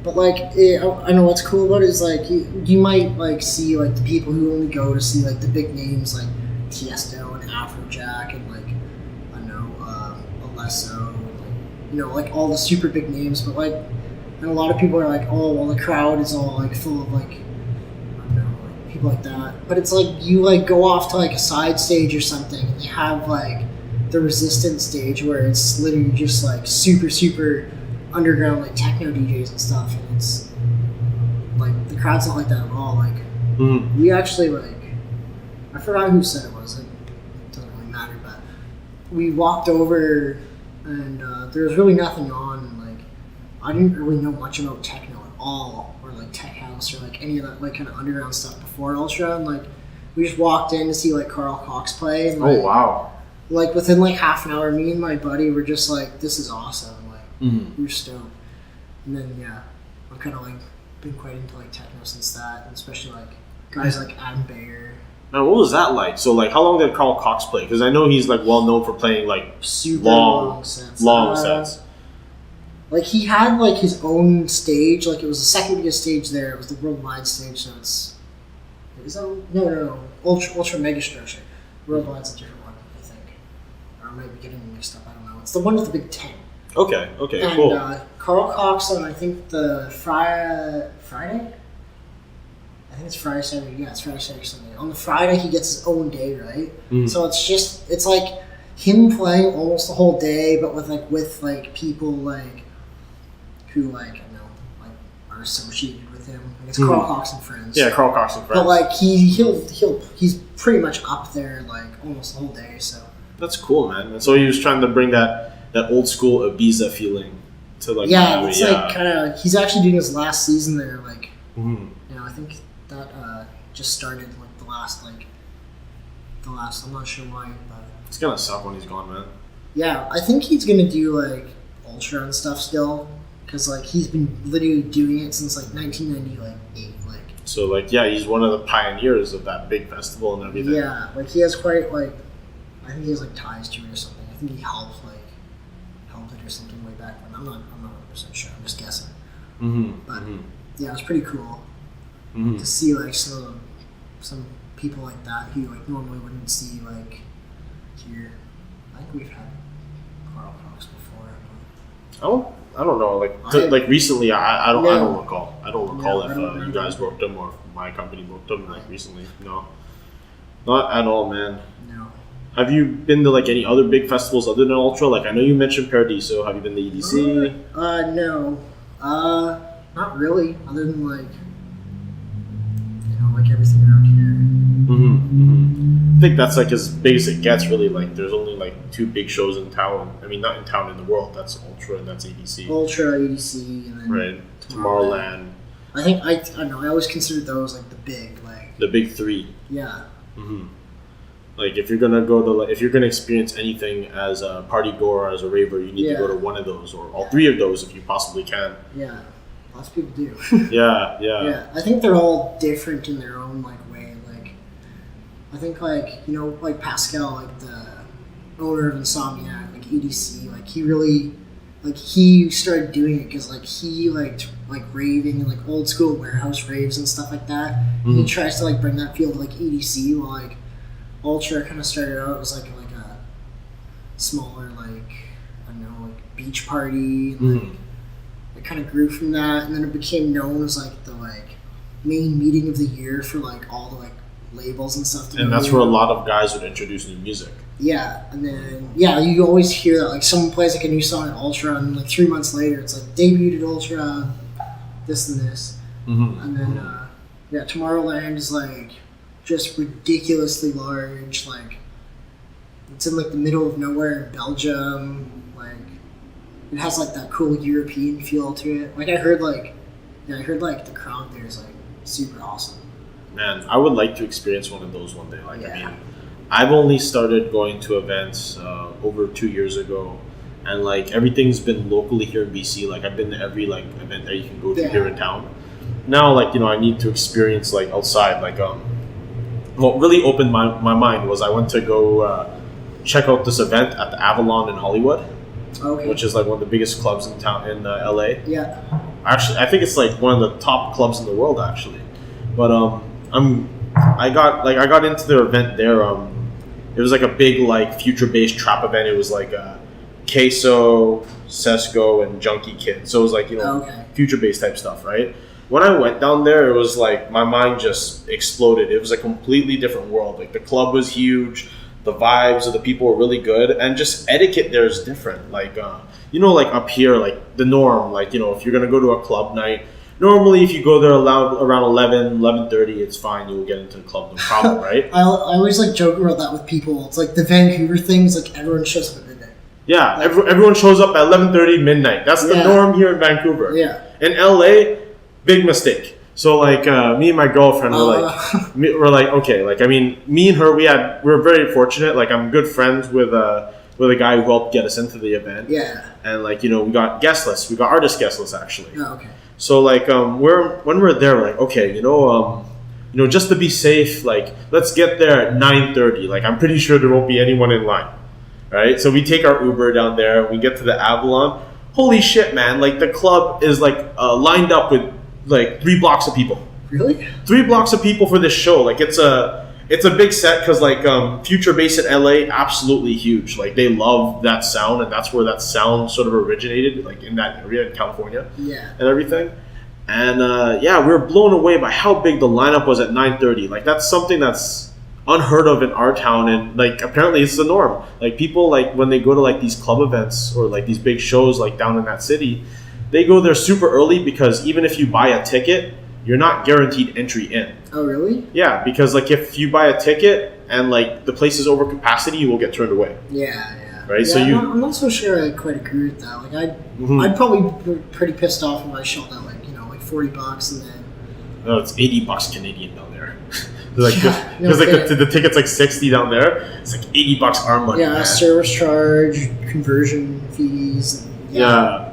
But like, I know what's cool about it is like you might like see like the people who only go to see like the big names like Tiesto and Afrojack and like I don't know Alesso, like, you know, like all the super big names. But like, and a lot of people are like, oh well, the crowd is all like full of like I don't know, like people like that. But it's like you like go off to like a side stage or something, and you have like the Resistance stage where it's literally just like super underground like techno DJs and stuff, and it's like the crowd's not like that at all. Like we actually like I forgot who said it was. It doesn't really matter, but we walked over and there was really nothing on. And, like I didn't really know much about techno at all, or like tech house, or like any of that like kind of underground stuff before Ultra. And like we just walked in to see like Carl Cox play. And, like, Oh, wow. Like within like half an hour, me and my buddy were just like, "This is awesome!" Like we were stoked. And then yeah, I've kind of like been quite into like techno since that, and especially like guys like Adam Bayer. Now, what was that like? So, like, how long did Carl Cox play? Because I know he's, like, well known for playing, like, Super long sets. sets. Like he had like his own stage. Like it was the second biggest stage there. It was the worldwide stage. So it's is that no ultra mega structure. Worldwide's a different one, I think. Or I might be getting them mixed up. I don't know. It's the one with the big tent. Okay, And, cool. Carl Cox on I think the Friday. I think it's Friday, Saturday. Yeah, it's Friday, Saturday, Sunday. On the Friday, he gets his own day, right? So it's like him playing almost the whole day, but with people like who like I know like are associated with him. Like it's Carl Cox and friends. Yeah, Carl Cox and friends. But like he's pretty much up there like almost the whole day. So that's cool, man. And so he was trying to bring that old school Ibiza feeling to like Miami. It's like kind of he's actually doing his last season there. Like Mm-hmm. you know, I think that just started like the last. I'm not sure why, but It's gonna suck when he's gone, man. yeah, I think he's gonna do like Ultra and stuff still, because like he's been literally doing it since like 1998. Like So like yeah, he's one of the pioneers of that big festival and everything. yeah, like he has quite like I think he has like ties to it or something. I think he helped it or something way back when. I'm not 100% sure. I'm just guessing. But yeah, it was pretty cool to see like some people like that who like normally wouldn't see like here. I think we've had Carl Cox before. I don't know. Like recently, I don't recall. I don't recall if you guys booked him or if my company booked him like recently. No, not at all, man. No. Have you been to like any other big festivals other than Ultra? Like I know you mentioned Paradiso. Have you been to EDC? No. Not really. Other than like, like everything around here. I think that's like as big as it gets. Really, like there's only like 2 big shows in town. I mean, not in town, in the world. That's Ultra and that's EDC. Ultra, EDC, and then Right. Tomorrowland. I think I don't know. I always considered those like the big The big 3. Yeah. Like if you're gonna experience anything as a party goer or as a raver, you need to go to one of those or all 3 of those if you possibly can. Yeah. Lots of people do. Yeah. I think they're all different in their own like way. Like I think like like Pascal, like the owner of Insomniac, like EDC, like he really like he started doing it because like he liked like raving and like old school warehouse raves and stuff like that. He tries to like bring that feel to like EDC, while like Ultra kind of started out as like a smaller like I don't know like beach party. And, it kind of grew from that, and then it became known as like the like main meeting of the year for like all the like labels and stuff. And that's where a lot of guys would introduce new music. Yeah, and then you always hear that like someone plays like a new song at Ultra, and like 3 months later it's like debuted at Ultra, this and this, and then Tomorrowland is like just ridiculously large. Like it's in like the middle of nowhere in Belgium. Like it has like that cool European feel to it. Like I heard like the crowd there is like super awesome. Man, I would like to experience one of those one day. Like I mean, I've only started going to events over 2 years ago, and like everything's been locally here in BC. Like I've been to every like event that you can go to here in town. Now, like, you know, I need to experience like outside. Like what really opened my mind was I went to go check out this event at the Avalon in Hollywood, which is like one of the biggest clubs in town in LA. Yeah. Actually, I think it's like one of the top clubs in the world actually. But I got into their event there. It was like a big like future-based trap event. It was like Queso, Sesco, and Junkie Kid. So it was like, you know, future-based type stuff, right? When I went down there, it was like my mind just exploded. It was a completely different world. Like the club was huge, the vibes of the people were really good, and just etiquette there is different. Like you know, like up here, like the norm, like, you know, if you're gonna go to a club night, normally if you go there around 11:30, it's fine. You'll get into the club, no problem, right? I always like joke about that with people. It's like the Vancouver things. Like everyone shows up at midnight. Yeah, like, everyone shows up at 11:30 midnight. That's the norm here in Vancouver. Yeah. In LA. Big mistake. So like me and my girlfriend were like okay, like I mean me and her we were very fortunate. Like I'm good friends with a guy who helped get us into the event. Yeah. And like, you know, we got guest lists. We got artist guest lists actually. Oh, okay. So like when we're there, we're like, okay, you know, just to be safe, like let's get there at 9:30. Like I'm pretty sure there won't be anyone in line. Right? So we take our Uber down there, we get to the Avalon. Holy shit, man, like the club is like lined up with like 3 blocks of people. Really? 3 blocks of people for this show. Like it's a big set because like Future Bass in LA, absolutely huge. Like they love that sound, and that's where that sound sort of originated, like in that area in California. Yeah. And everything. And we were blown away by how big the lineup was at 9:30. Like that's something that's unheard of in our town, and like apparently it's the norm. Like people, like when they go to like these club events or like these big shows like down in that city, they go there super early because even if you buy a ticket, you're not guaranteed entry in. Oh, really? Yeah, because like if you buy a ticket and like the place is over capacity, you will get turned away. Yeah. Right? Yeah, So I'm not so sure I quite agree with that. Like I'd probably be pretty pissed off if I shelled out like, you know, like $40 and then. No, it's $80 Canadian down there. Like, Yeah, because like the ticket's like $60 down there. It's like $80 our money. Yeah, man. Service charge, conversion fees. And, yeah.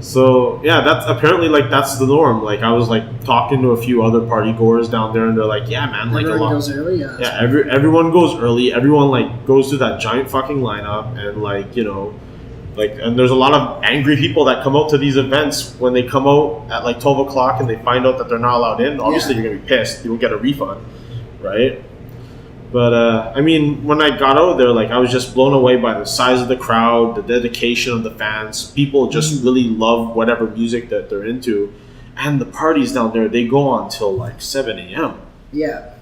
So yeah, that's apparently like that's the norm. Like I was like talking to a few other party goers down there, and they're like, "Yeah, man, like everyone goes early." Yeah, everyone goes early. Everyone like goes through that giant fucking lineup, and like, you know, like, and there's a lot of angry people that come out to these events when they come out at like 12 o'clock and they find out that they're not allowed in. Obviously, you're gonna be pissed. You will get a refund, right? But I mean, when I got out there, like I was just blown away by the size of the crowd, the dedication of the fans. People just really love whatever music that they're into, and the parties down there, they go on till like 7 a.m. Yeah.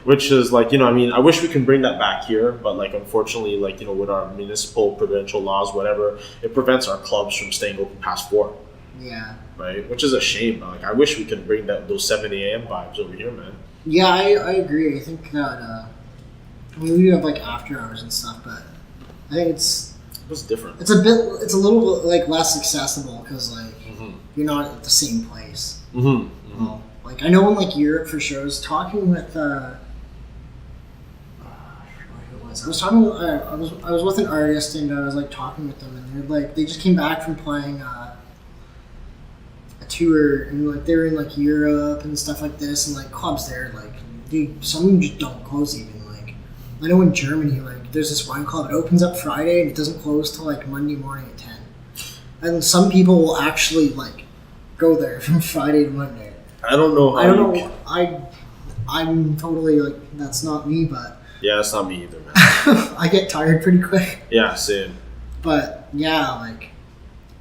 Which is like, you know, I mean, I wish we can bring that back here, but like unfortunately, like, you know, with our municipal provincial laws, whatever, it prevents our clubs from staying open past 4. Yeah. Right, which is a shame. Like I wish we could bring those 7 a.m. vibes over here, man. Yeah, I agree. I think that I mean, we do have like after hours and stuff, but I think it's different. It's a little like less accessible because like you're not at the same place. Like I know in like Europe for sure. I was talking with I was with an artist and I was like talking with them, and they're like they just came back from playing a tour, and like they're in like Europe and stuff like this, and like clubs there, like some of them just don't close even. Like I know in Germany, like there's this wine club, it opens up Friday and it doesn't close till like Monday morning at 10, and some people will actually like go there from Friday to Monday. I don't know. I'm totally like that's not me, but yeah, that's not me either, man. I get tired pretty quick. Yeah, same. But yeah, like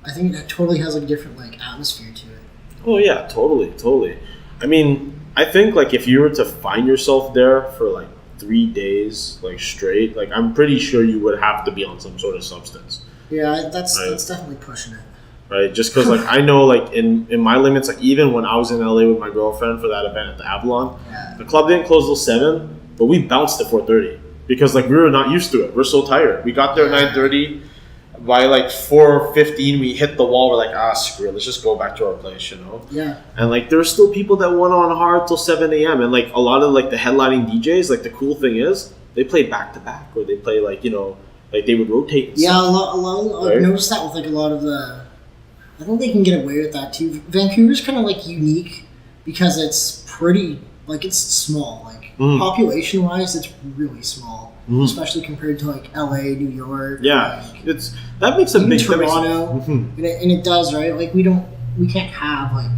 I think that totally has like a different like atmosphere to it. Oh yeah, totally. I mean, I think like if you were to find yourself there for like 3 days like straight, like I'm pretty sure you would have to be on some sort of substance. Yeah, that's definitely pushing it. Right, just because like I know like in my limits, like even when I was in LA with my girlfriend for that event at the Avalon, the club didn't close till 7, but we bounced at 4:30 because like we were not used to it. We're so tired. We got there at 9:30. By like 4:15, we hit the wall. We're like, screw it. Let's just go back to our place, you know? Yeah. And like, there's still people that went on hard till 7 a.m. And like, a lot of like the headlining DJs, like the cool thing is, they play back to back, or they play like they would rotate. And Yeah, stuff, a lot. right? I've noticed that with like a lot of the. I think they can get away with that too. Vancouver's kind of like unique because it's pretty like it's small. Like population wise, it's really small, especially compared to like LA, New York. Yeah, like, that makes a even big Toronto, and it does, right? Like we can't have like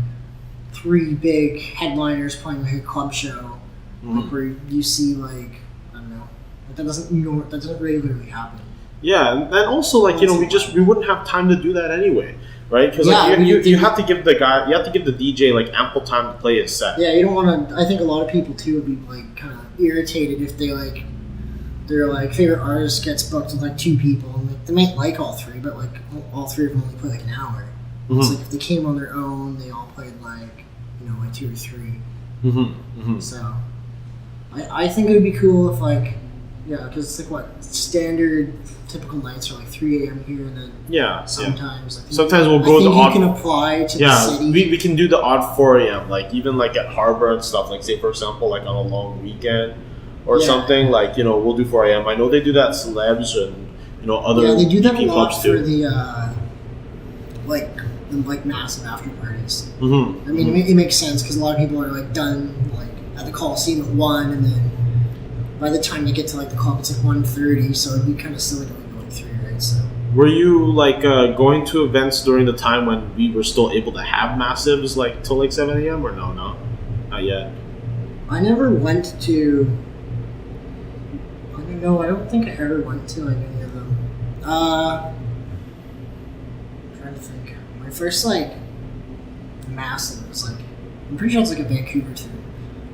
3 big headliners playing like a club show, like where you see like I don't know, like that doesn't regularly happen. Yeah, and also like we wouldn't have time to do that anyway, right? Because you have to give the DJ like ample time to play his set. Yeah, you don't want to. I think a lot of people too would be like kind of irritated if they like their like favorite artist gets booked with like 2 people, and like, they might like all 3, but like all 3 of them only play like an hour. It's like if they came on their own, they all played like like 2 or 3. So I think it would be cool if like because it's like what standard typical nights are like 3 a.m. here, and then sometimes we'll go to the odd. You can apply to the city. we can do the odd 4 a.m. like even like at Harbor and stuff, like say for example like on a long weekend or something, like we'll do 4 a.m. I know they do that at Celebs and other they do that a lot clubs too. for the like massive after parties. I mean, it makes sense because a lot of people are like done like at the Coliseum at 1, and then by the time they get to like the club, it's like 1:30. So it'd be kind of silly to like go 3, right? So were you like going to events during the time when we were still able to have massives like till like 7 a.m. or no, not yet? I never went to. I don't think I ever went to like any of them. I'm trying to think. My first like massive was like I'm pretty sure it's like a Vancouver thing.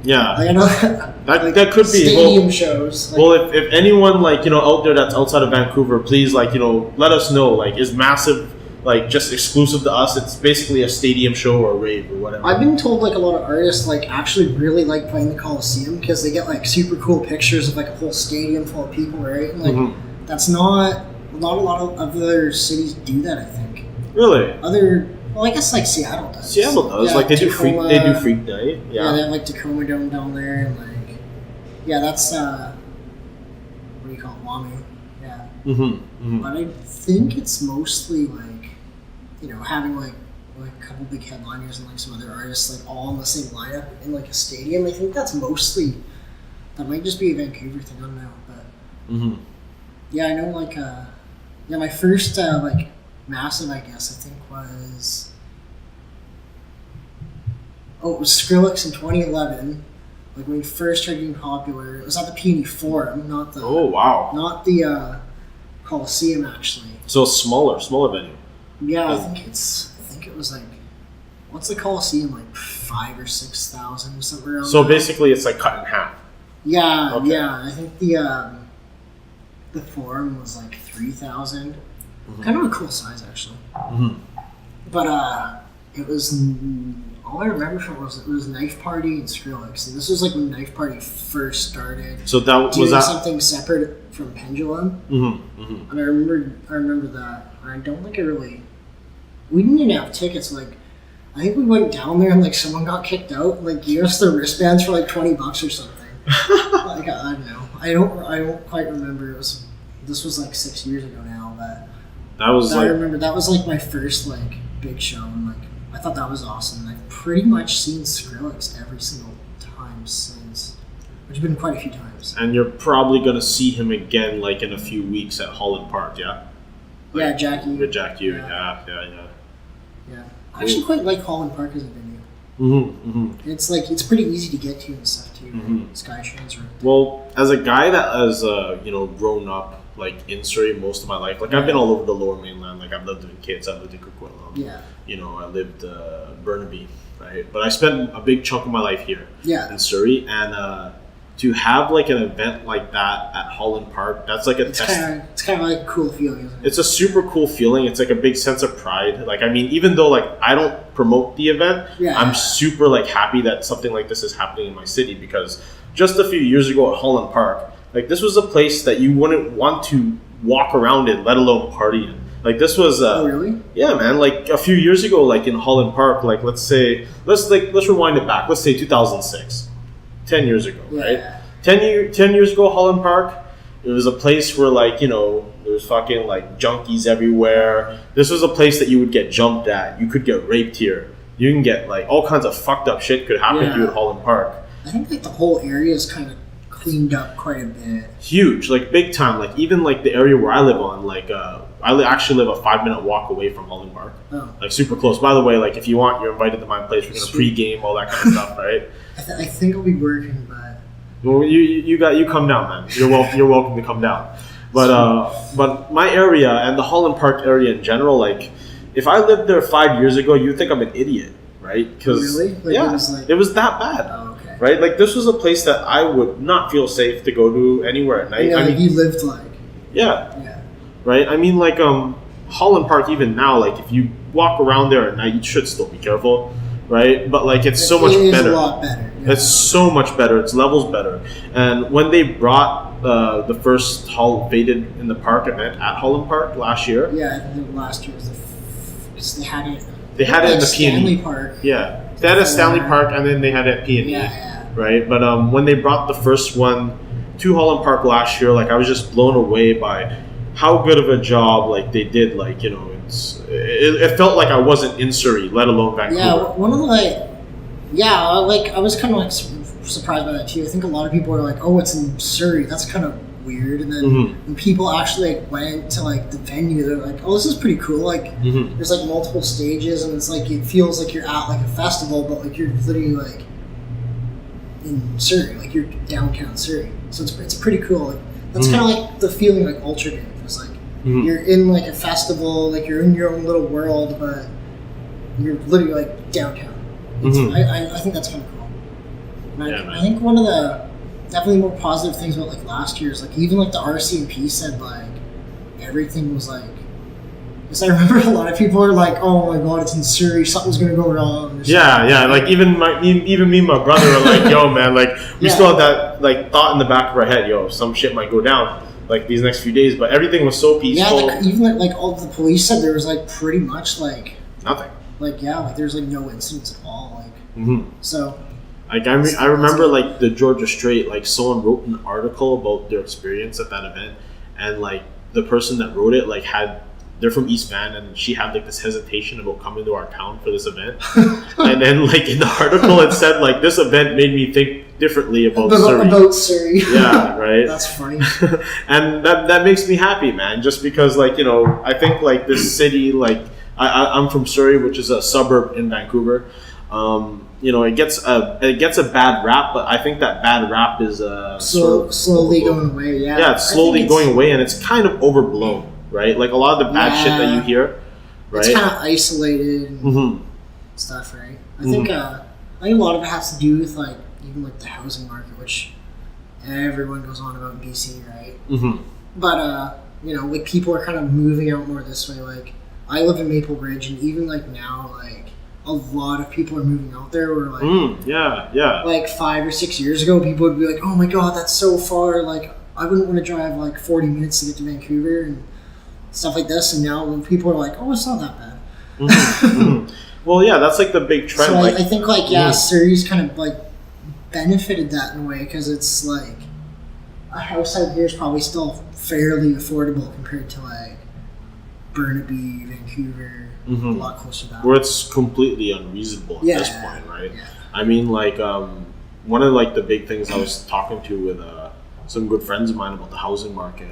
Yeah, like, I know that could be stadium shows. Like, well, if anyone like out there that's outside of Vancouver, please like let us know. Like, is Massive like just exclusive to us? It's basically a stadium show or a rave or whatever. I've been told like a lot of artists like actually really like playing the Coliseum because they get like super cool pictures of like a whole stadium full of people, right? And like that's not a lot of other cities do that. I think. Really? Well, I guess like Seattle does. Seattle does. Like they do freak night. Yeah, they have like Tacoma Dome down there, and like that's what do you call it, WAMU? Yeah. But I think it's mostly like having like a couple big headliners and like some other artists like all in the same lineup in like a stadium. I think that might just be a Vancouver thing. I don't know, but I know like my first like massive, I guess I think was it was Skrillex in 2011. Like when he first started getting popular, it was at the Peony Forum, not the not the Coliseum actually. So smaller venue. Yeah, I think it was like, what's the Coliseum, like 5,000 or 6,000 something around. So basically, it's like cut in half. Yeah, yeah. I think the Forum was like 3,000. Kind of a cool size actually. But it was all I remember from it was Knife Party and Skrillex. And this was like when Knife Party first started. So that was something separate from Pendulum. And I remember that. I don't think we didn't even have tickets. Like, I think we went down there and like someone got kicked out and like gave us the wristbands for like $20 or something. Like I don't know. I don't quite remember. This was like 6 years ago now, but I remember that was like my first like big show, and like I thought that was awesome. And I've pretty much seen Skrillex every single time since, which has been quite a few times. And you're probably gonna see him again like in a few weeks at Holland Park, yeah? Yeah, Jackie. With Jackie, yeah. I actually quite like Holland Park as a venue. It's like it's pretty easy to get to and stuff too. Right? SkyTrain's right there. Well, as a guy that has grown up like in Surrey most of my life, like I've been all over the Lower Mainland. Like I've lived in Kitts, I've lived in Coquitlam. Yeah. I lived Burnaby, right? But I spent a big chunk of my life here. Yeah. In Surrey, and to have like an event like that at Holland Park, that's like it's kind of like a cool feeling, isn't it? It's a super cool feeling. It's like a big sense of pride. Like, I mean, even though like I don't promote the event, I'm super like happy that something like this is happening in my city, because just a few years ago at Holland Park, like this was a place that you wouldn't want to walk around in, let alone party in. Like this was oh really? Yeah, man. Like a few years ago, like in Holland Park, like let's rewind it back. Let's say 2006. 10 years ago, right? 10 years ago, Holland Park, it was a place where, like, you know, there's fucking, like, junkies everywhere. This was a place that you would get jumped at. You could get raped here. You can get, like, all kinds of fucked up shit could happen to you at Holland Park. I think, like, the whole area is kind of cleaned up quite a bit. Huge, like, big time. Like, even, like, the area where I live on, like, I actually live a 5-minute walk away from Holland Park. Oh. Like, super close. By the way, like, if you want, you're invited to my place. We're going to pre-game, all that kind of stuff, right? I think I'll be working, but... Well, you come down, man. You're welcome to come down. But my area and the Holland Park area in general, like, if I lived there 5 years ago, you'd think I'm an idiot, right? Because really? Like, it was that bad. Oh, okay. Right? Like, this was a place that I would not feel safe to go to anywhere at night. Yeah, I mean, you lived like. Yeah. Right? I mean, like, Holland Park, even now, like, if you walk around there at night, you should still be careful, right? But, like, it's so much better. It is a lot better. Yeah. It's so much better. Its levels better. And when they brought the first Faded in the Park event at Holland Park last year. Yeah, I think last year was because they had it. They had it in the Stanley Park. Yeah, they had it at Stanley Park, and then they had it at P&E. Yeah. Right, but when they brought the first one to Holland Park last year, like, I was just blown away by how good of a job, like, they did. Like, you know, it felt like I wasn't in Surrey, let alone Vancouver. Yeah, one of the, like. Yeah, like, I was kind of, like, surprised by that, too. I think a lot of people are like, oh, it's in Surrey. That's kind of weird. And then when people actually, like, went to, like, the venue, they're like, oh, this is pretty cool. Like, there's, like, multiple stages, and it's, like, it feels like you're at, like, a festival, but, like, you're literally, like, in Surrey. Like, you're downtown Surrey. So it's pretty cool. Like, that's kind of, like, the feeling, like, Ultra Dave. It's, like, you're in, like, a festival, like, you're in your own little world, but you're literally, like, downtown. I think that's kind of cool. And I think one of the definitely more positive things about, like, last year is, like, even, like, the RCMP said, like, everything was, like, because I remember a lot of people are like, oh my god, it's in Surrey, something's gonna go wrong. Yeah, like, even me and my brother are like, yo, man, like, we still had that, like, thought in the back of our head, yo, some shit might go down, like, these next few days, but everything was so peaceful. Yeah, like, even, like, all the police said there was, like, pretty much, like, nothing. Like, yeah, like, there's, like, no incidents at all, like, so. Like, I remember, like, the Georgia Strait, like, someone wrote an article about their experience at that event, and, like, the person that wrote it, like, they're from East Van, and she had, like, this hesitation about coming to our town for this event. And then, like, in the article, it said, like, this event made me think differently about Surrey. About Surrey. Yeah, right? That's funny. And that makes me happy, man, just because, like, you know, I think, like, this city, like, I'm from Surrey, which is a suburb in Vancouver. You know, it gets a bad rap, but I think that bad rap is slowly going away. Yeah, it's slowly going away, and it's kind of overblown, right? Like, a lot of the bad shit that you hear, right? It's kind of isolated and stuff, right? I think a lot of it has to do with, like, even, like, the housing market, which everyone goes on about in BC, right? But you know, like, people are kind of moving out more this way. Like, I live in Maple Ridge, and even, like, now, like, a lot of people are moving out there. Where, like, like 5 or 6 years ago, people would be like, "Oh my god, that's so far!" Like, I wouldn't want to drive like 40 minutes to get to Vancouver and stuff like this. And now, when people are like, "Oh, it's not that bad." Well, yeah, that's, like, the big trend. So like, I think, like, Surrey's kind of, like, benefited that in a way, because it's like a house out here is probably still fairly affordable compared to, like, Burnaby, Vancouver. A lot closer down. Where it's completely unreasonable at this point, right? Yeah. I mean, like, one of, like, the big things I was talking to with some good friends of mine about the housing market,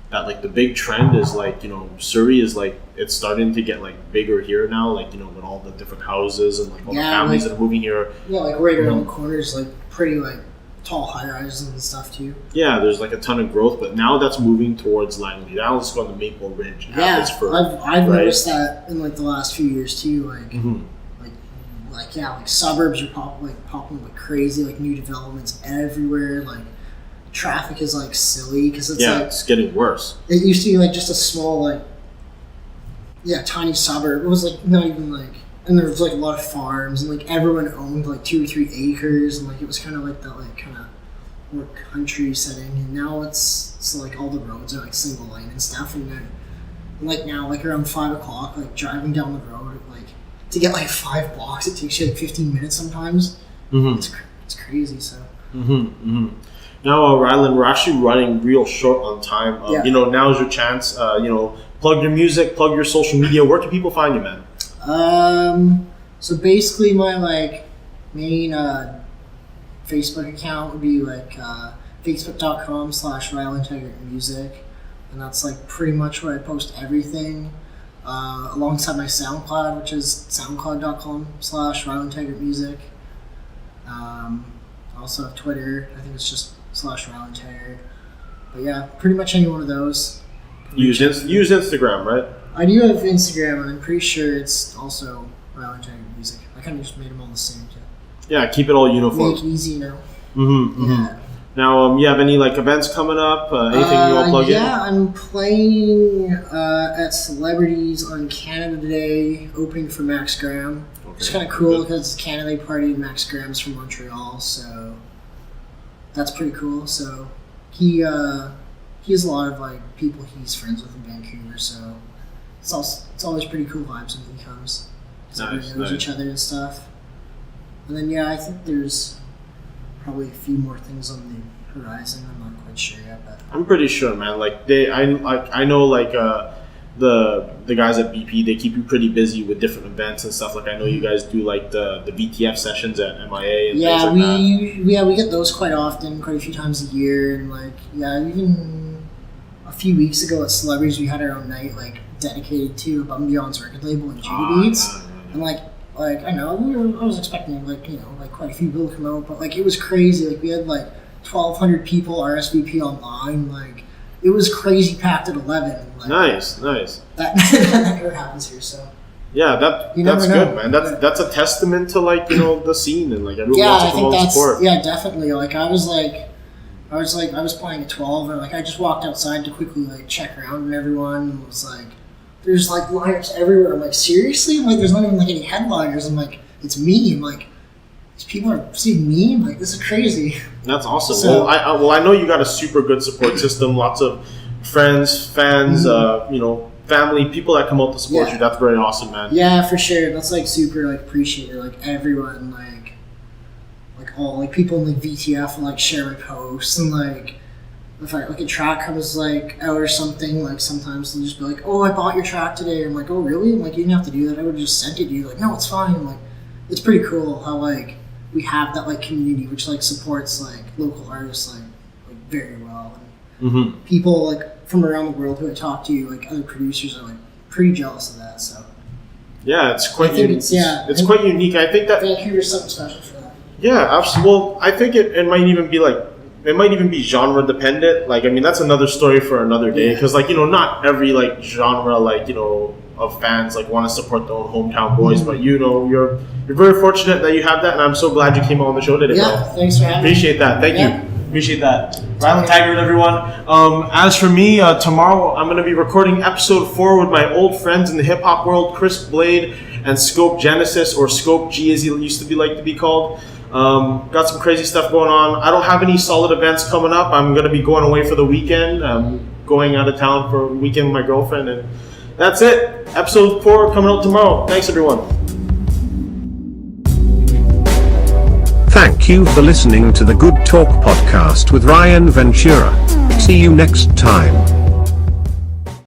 that, like, the big trend is, like, you know, Surrey is, like, it's starting to get, like, bigger here now, like, you know, with all the different houses and, like, all the families, like, that are moving here. Yeah, like, right around the corners, like, pretty, like, tall high-rises and stuff too. Yeah, there's, like, a ton of growth, but now that's moving towards Langley. Now it's going to Maple Ridge. I've noticed that in, like, the last few years too. Like, like suburbs are popping like crazy. Like, new developments everywhere. Like, traffic is, like, silly because it's like, it's getting worse. It used to be, like, just a small, like, tiny suburb. It was, like, not even, like. And there was, like, a lot of farms, and, like, everyone owned, like, 2 or 3 acres, and, like, it was kind of like that, like, kind of more country setting. And now it's like, all the roads are, like, single lane and stuff. And then, like, now, like, around 5 o'clock, like, driving down the road, like, to get, like, 5 blocks, it takes you, like, 15 minutes sometimes. It's crazy. So. Now, Rylan, we're actually running real short on time. You know, now's your chance. You know, plug your music, plug your social media. Where can people find you, man? So basically, my main Facebook account would be facebook.com/Rylan Taggart Music, and that's pretty much where I post everything. Alongside my SoundCloud, which is soundcloud.com/Rylan Taggart Music. I also have Twitter. I think it's just /Rylan Taggart. But yeah, pretty much any one of those. Use Instagram, right? I do have Instagram, and I'm pretty sure it's also Rylan Taggart Music. I kind of just made them all the same too. Yeah, keep it all uniform. Make it easy, you know. Yeah. Now, you have any events coming up? Anything you want to plug in? Yeah, I'm playing at Celebrities on Canada Day, opening for Max Graham. Okay. It's kind of cool because it's Canada Day party and Max Graham's from Montreal, so that's pretty cool. So he has a lot of people he's friends with in Vancouver, so it's always pretty cool vibes when he comes. Everybody knows each other and stuff. And then I think there's probably a few more things on the horizon. I'm not quite sure yet, but I'm pretty sure, man. I know the guys at BP, they keep you pretty busy with different events and stuff. I know you guys do the VTF sessions at MIA and things like that. We get those quite often, quite a few times a year, and even a few weeks ago at Celebrities, we had our own night dedicated to Above and Beyond's record label and Judy Beats, and I know I was expecting quite a few people to come out, but it was crazy. We had 1,200 people RSVP online. It was crazy packed at 11. Nice. That never happens here, so. Yeah, that's good, man. That's a testament to the scene and everyone wants to come out and support. Yeah, definitely. I was playing at 12 and I just walked outside to quickly check around and everyone and was there's lineups everywhere. I'm seriously? There's not even any headliners. I'm it's me. I'm these people are seeing me. I'm this is crazy. That's awesome. So, I know you got a super good support system. Lots of friends, fans, family, people that come out to support you. That's very awesome, man. Yeah, for sure. That's super appreciated. Everyone, all people in VTF will share my posts and if a track comes out or something, sometimes they'll just be oh, I bought your track today. I'm oh, really? I'm you didn't have to do that. I would have just sent it to you. No, it's fine. I'm it's pretty cool how we have that community which supports local artists very well. And people from around the world who I talk to, other producers are pretty jealous of that. So yeah, it's quite unique. It's quite unique. I think that Vancouver's something special for that. Yeah, absolutely. Well, I think it might even be it might even be genre dependent. That's another story for another day. Because not every genre of fans want to support their own hometown boys. But you're very fortunate that you have that, and I'm so glad you came on the show today. Yeah, bro. Thanks for having me. Appreciate that. Thank you. Appreciate that. Rylan Taggart, everyone. As for me, tomorrow I'm going to be recording episode 4 with my old friends in the hip hop world, Chris Blade and Scope Genesis, or Scope G as he used to be called. Got some crazy stuff going on. I don't have any solid events coming up. I'm going to be going away for the weekend. I'm going out of town for a weekend with my girlfriend, and that's it. Episode 4 coming out tomorrow. Thanks, everyone. Thank you for listening to the Good Talk podcast with Ryan Ventura. See you next time.